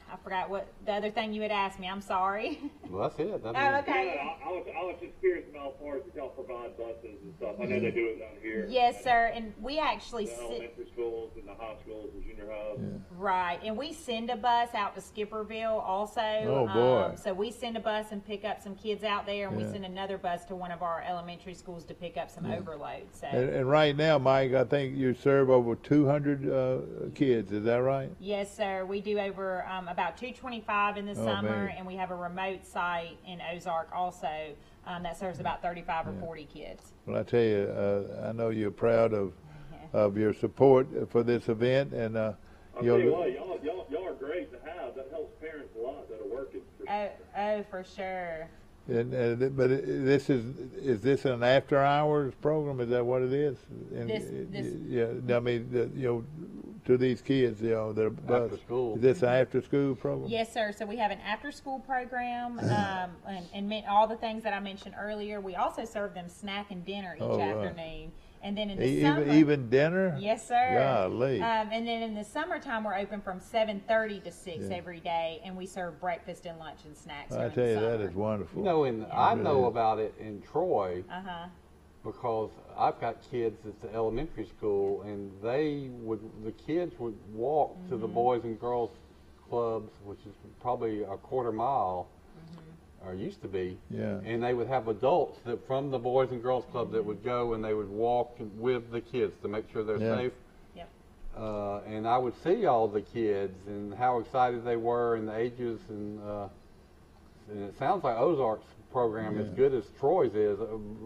I forgot what the other thing you had asked me. I'm sorry. Well, that's it. Okay. Yeah, I was just curious about as far as y'all provide buses and stuff. I know they do it down here. Yes, sir. And we actually the elementary schools and the high schools and junior highs. Right, and we send a bus out to Skipperville also. Oh, boy. So we send a bus and pick up some kids out there, and we send another bus to one of our elementary schools to pick up some overloads. So. And right now, Mike, I think you serve over 200 kids. Is that right? Yes, sir. We do over about 225 in the summer, man. and we have a remote site in Ozark also that serves about 35 or 40 kids. Well, I tell you, I know you're proud of of your support for this event. And I'll tell you what, y'all are great to have. That helps parents a lot that are working. For sure. But this is this an after hours program? Is that what it is? Yeah, I mean, to these kids, they're after school. Is this an after school program? Yes, sir. So we have an after school program, and all the things that I mentioned earlier. We also serve them snack and dinner each afternoon. And then in the summer, even dinner? Yes, sir. Golly. And then in the summertime, we're open from 7:30 to 6 every day, and we serve breakfast and lunch and snacks. I tell you, that is wonderful. I know about it in Troy because I've got kids at the elementary school, and the kids would walk to the Boys and Girls Clubs, which is probably a quarter mile. Or used to be, and they would have adults from the Boys and Girls Club that would go and they would walk with the kids to make sure they're safe. Yep. And I would see all the kids and how excited they were and the ages, and it sounds like Ozark's program as good as Troy's is.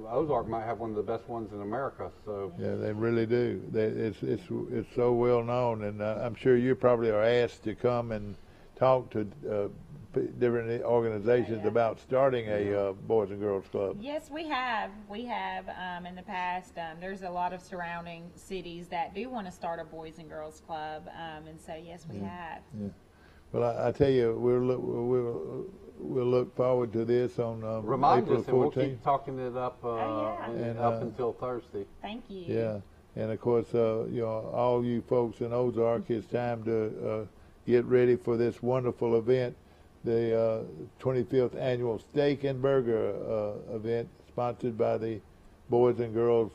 Ozark might have one of the best ones in America. So yeah, they really do. It's so well known, and I'm sure you probably are asked to come and talk to different organizations about starting a Boys and Girls Club. Yes, we have. We have in the past. There's a lot of surrounding cities that do want to start a Boys and Girls Club, and so yes, we have. Yeah. Well, I tell you, we'll look forward to this on remind April us, 14th. And we'll keep talking it up up until Thursday. Thank you. Yeah, and of course, all you folks in Ozark, it's time to get ready for this wonderful event. The 25th annual Steak and Burger event, sponsored by the Boys and Girls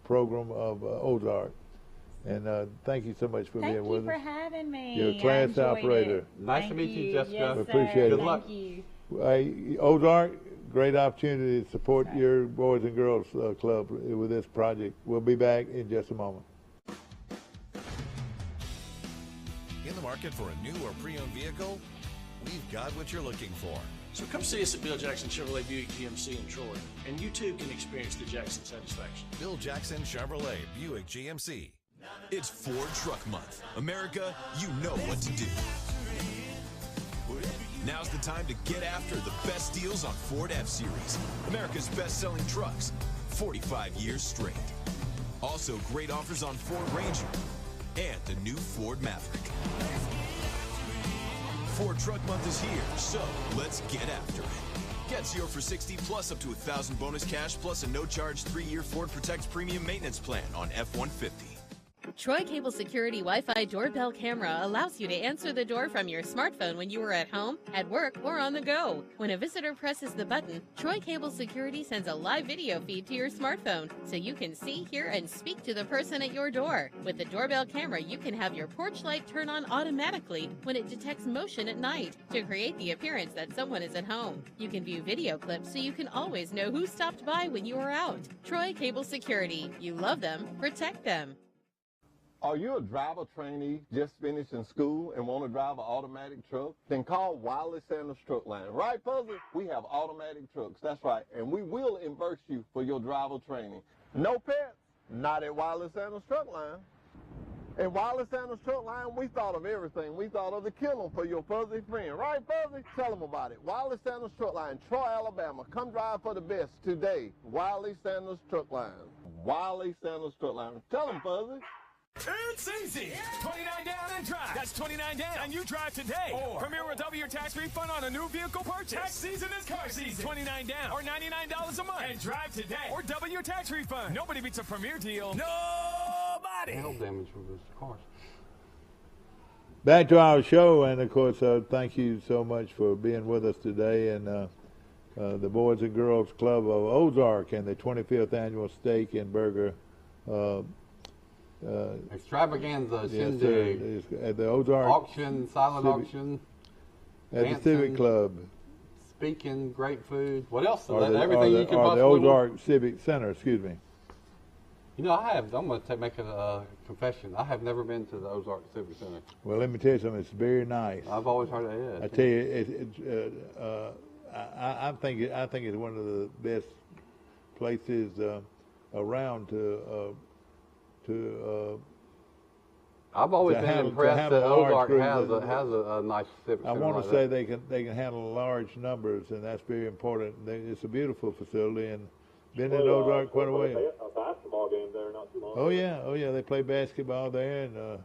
program of Ozark. And thank you so much for being with us. Thank you for having me. You're a class operator. Nice to meet you, Jessica. Yes, we appreciate it. Good luck. Ozark, great opportunity to support your Boys and Girls Club with this project. We'll be back in just a moment. In the market for a new or pre-owned vehicle? We've got what you're looking for. So come see us at Bill Jackson Chevrolet Buick GMC in Troy, and you too can experience the Jackson satisfaction. Bill Jackson Chevrolet Buick GMC. It's Ford Truck Month. America, you know what to do. Now's the time to get after the best deals on Ford F-Series, America's best-selling trucks, 45 years straight. Also, great offers on Ford Ranger and the new Ford Maverick. Ford Truck Month is here, so let's get after it. Get 0 for 60 plus up to $1,000 bonus cash plus a no-charge 3-year Ford Protect Premium Maintenance Plan on F-150. Troy Cable Security Wi-Fi doorbell camera allows you to answer the door from your smartphone when you are at home, at work, or on the go. When a visitor presses the button, Troy Cable Security sends a live video feed to your smartphone so you can see, hear, and speak to the person at your door. With the doorbell camera, you can have your porch light turn on automatically when it detects motion at night to create the appearance that someone is at home. You can view video clips so you can always know who stopped by when you are out. Troy Cable Security. You love them, protect them. Are you a driver trainee just finishing school and want to drive an automatic truck? Then call Wiley Sanders Truck Line. Right, Fuzzy? We have automatic trucks. That's right. And we will reimburse you for your driver training. No pets? Not at Wiley Sanders Truck Line. At Wiley Sanders Truck Line, we thought of everything. We thought of the kennel for your fuzzy friend. Right, Fuzzy? Tell them about it. Wiley Sanders Truck Line, Troy, Alabama. Come drive for the best today. Wiley Sanders Truck Line. Wiley Sanders Truck Line. Tell them, Fuzzy. It's easy. 29 down and drive. That's 29 down and you drive today. Or Premier will double your tax refund on a new vehicle purchase. Tax season is car season. 29 down or $99 a month and drive today. Or double your tax refund. Nobody beats a Premier deal. Nobody. Hail damage with this cars. Back to our show, and of course, thank you so much for being with us today. And the Boys and Girls Club of Ozark and the 25th annual Steak and Burger extravaganza shindig at the Ozark auction, silent auction, at dancing, the Civic Club. Speaking, great food. What else? Everything you can possibly the Ozark want. Civic Center, excuse me. You know, I'm going to make a confession. I have never been to the Ozark Civic Center. Well, let me tell you something. It's very nice. I've always heard of it. I tell you, I think it's one of the best places around I've always been impressed that Ozark has a nice civic I center want like to say that. they can handle large numbers, and that's very important. It's a beautiful facility, and been in Ozark quite a while. A basketball game there not too long Oh yeah, they play basketball there, and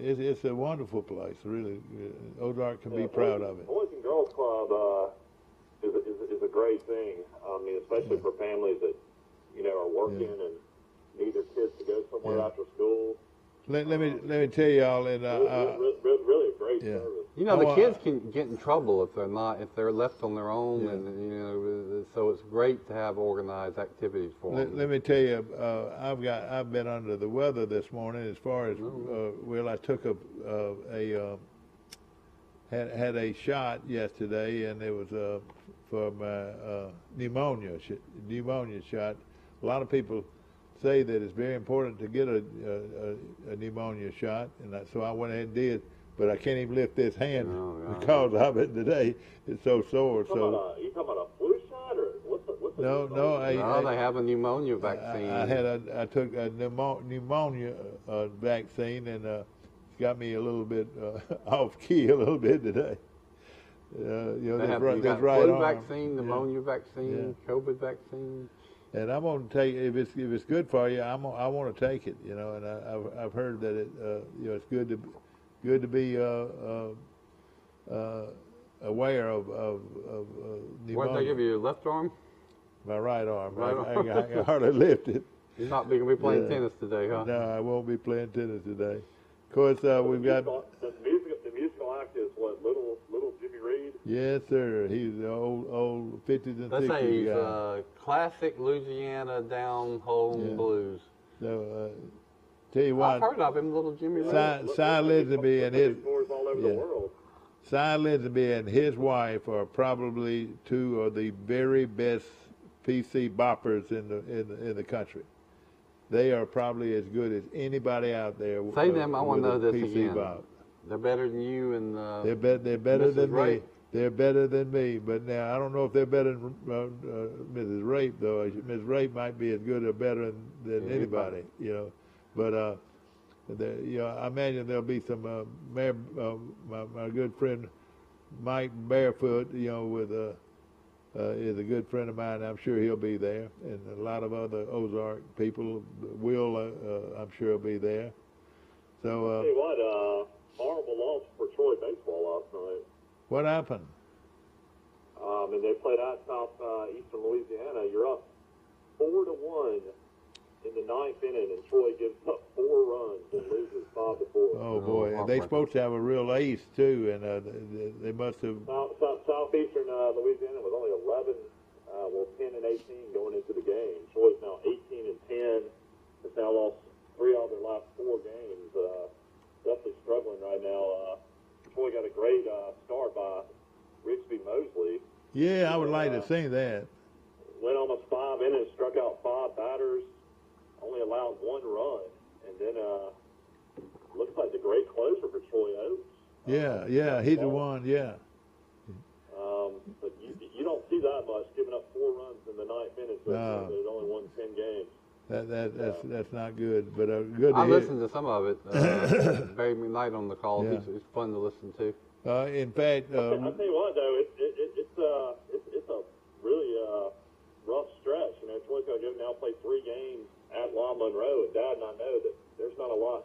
it's a wonderful place. Really, Ozark can be proud of it. Boys and Girls Club is a great thing. I mean, especially for families that are working and need their kids to go somewhere after school. Let me tell y'all, and really a great service. The kids can get in trouble if they're left on their own, and so it's great to have organized activities for them. Let me tell you, I've been under the weather this morning. As far as I took had a shot yesterday, and it was for my pneumonia shot. A lot of people say that it's very important to get a pneumonia shot, and so I went ahead and did. But I can't even lift this hand because of it today. It's so sore. You talking about a flu shot or what's the No, they have a pneumonia vaccine. I took a pneumonia vaccine, and it's got me a little bit off key a little bit today. That's right. Flu vaccine, pneumonia vaccine, COVID vaccine. And I'm going to take if it's good for you. I want to take it. And I've heard that it's good to be aware of pneumonia. What did they give you? Your left arm? My right arm. I can hardly lift it. You're not going to be playing tennis today, huh? No, I won't be playing tennis today. Of course, we've got the musical act is what, little Jimmy Reed? Yes, sir. He's the old 50s and 60s Let's say he's guy. Classic Louisiana down home blues. So, tell you what, I've heard of him, little Jimmy Reed. Cy Linsby and his all over the world. Cy Linsby and his wife are probably two of the very best PC boppers in the country. They are probably as good as anybody out there. Say them. I want to know this PC again. bop. They're better than you and they're better Mrs. than Rape. me. They're better than me. But now I don't know if they're better than Mrs. Rape though. Mrs. Rape might be as good or better than anybody. But I imagine there'll be some. My good friend Mike Barefoot, is a good friend of mine. I'm sure he'll be there, and a lot of other Ozark people. Will I'm sure will be there. So. Tell you what, horrible loss for Troy baseball last night. What happened? And they played out southeastern Louisiana. You're up 4-1 in the ninth inning, and Troy gives up 4 runs and loses 5-4. Oh boy, and they're supposed to have a real ace too, and they must have. Southeastern Louisiana was only 10 and 18 going into the game. Troy's now 18 and 10. Has now lost 3 out of their last 4 games. Definitely struggling right now. Troy got a great start by Rigsby Mosley. Yeah, I would like to see that. Went almost 5 innings, struck out 5 batters, only allowed 1 run, and then looks like the great closer for Troy Oaks. Yeah, he's the one. Yeah. But you don't see that much, giving up 4 runs in the ninth inning. So No. There's only won 10 games. That's not good, but good to I hear. listened to some of it. Barry McKnight on the call. Yeah. He's fun to listen to. In fact, I'll tell you what, though, it's a really rough stretch. Troy's got to go now play 3 games at La Monroe, and Dad and I know that there's not a lot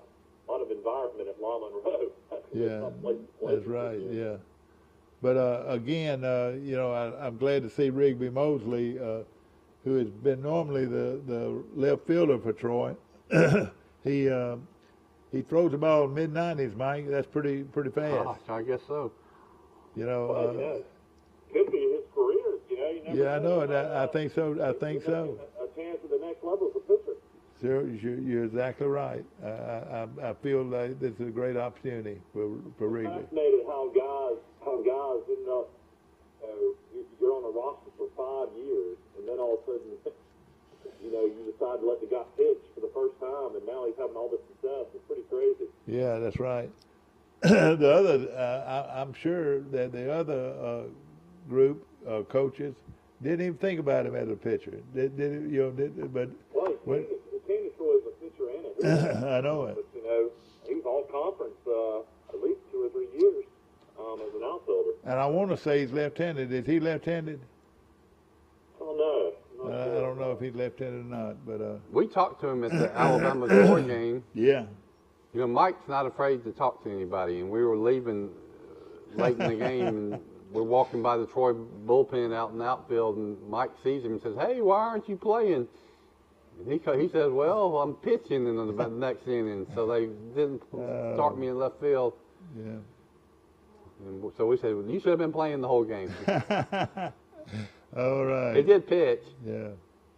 of environment at La Monroe. yeah, that's right. Yeah, but again, I'm glad to see Rigsby Mosley, who has been normally the left fielder for Troy. He throws the ball in mid-90s, Mike. That's pretty fast. I guess so. Could be his career. You never I know it. I think so. I think so. A chance at the next level as a pitcher. Sir, you're exactly right. I feel like this is a great opportunity for Rigsby. I'm fascinated how guys end up. You're on a roster for 5 years, and then all of a sudden, you decide to let the guy pitch for the first time, and now he's having all this success. It's pretty crazy. Yeah, that's right. The other, I'm sure that the other group coaches didn't even think about him as a pitcher. But well, he came to Troy as a pitcher and a I know it. But, you know, he was all conference at least 2 or 3 years as an outfielder. And I want to say he's left-handed. Is he left-handed? Oh, no. I don't know if he's left-handed or not, but we talked to him at the Alabama Troy game. Yeah. You know, Mike's not afraid to talk to anybody, and we were leaving late in the game, and we're walking by the Troy bullpen out in the outfield, and Mike sees him and says, "Hey, why aren't you playing?" And he says, "Well, I'm pitching in the next inning," so they didn't start me in left field. Yeah. And so we said, "Well, you should have been playing the whole game." All right. He did pitch. Yeah.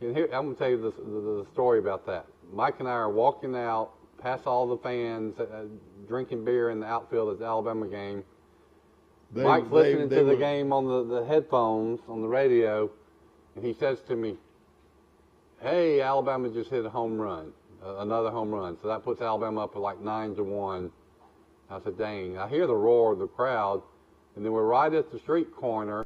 And here, I'm going to tell you the story about that. Mike and I are walking out past all the fans drinking beer in the outfield at the Alabama game. Mike's listening to the game on the headphones, on the radio, and he says to me, "Hey, Alabama just hit a home run, another home run." So that puts Alabama up at like 9-1. I said, "Dang." I hear the roar of the crowd, and then we're right at the street corner,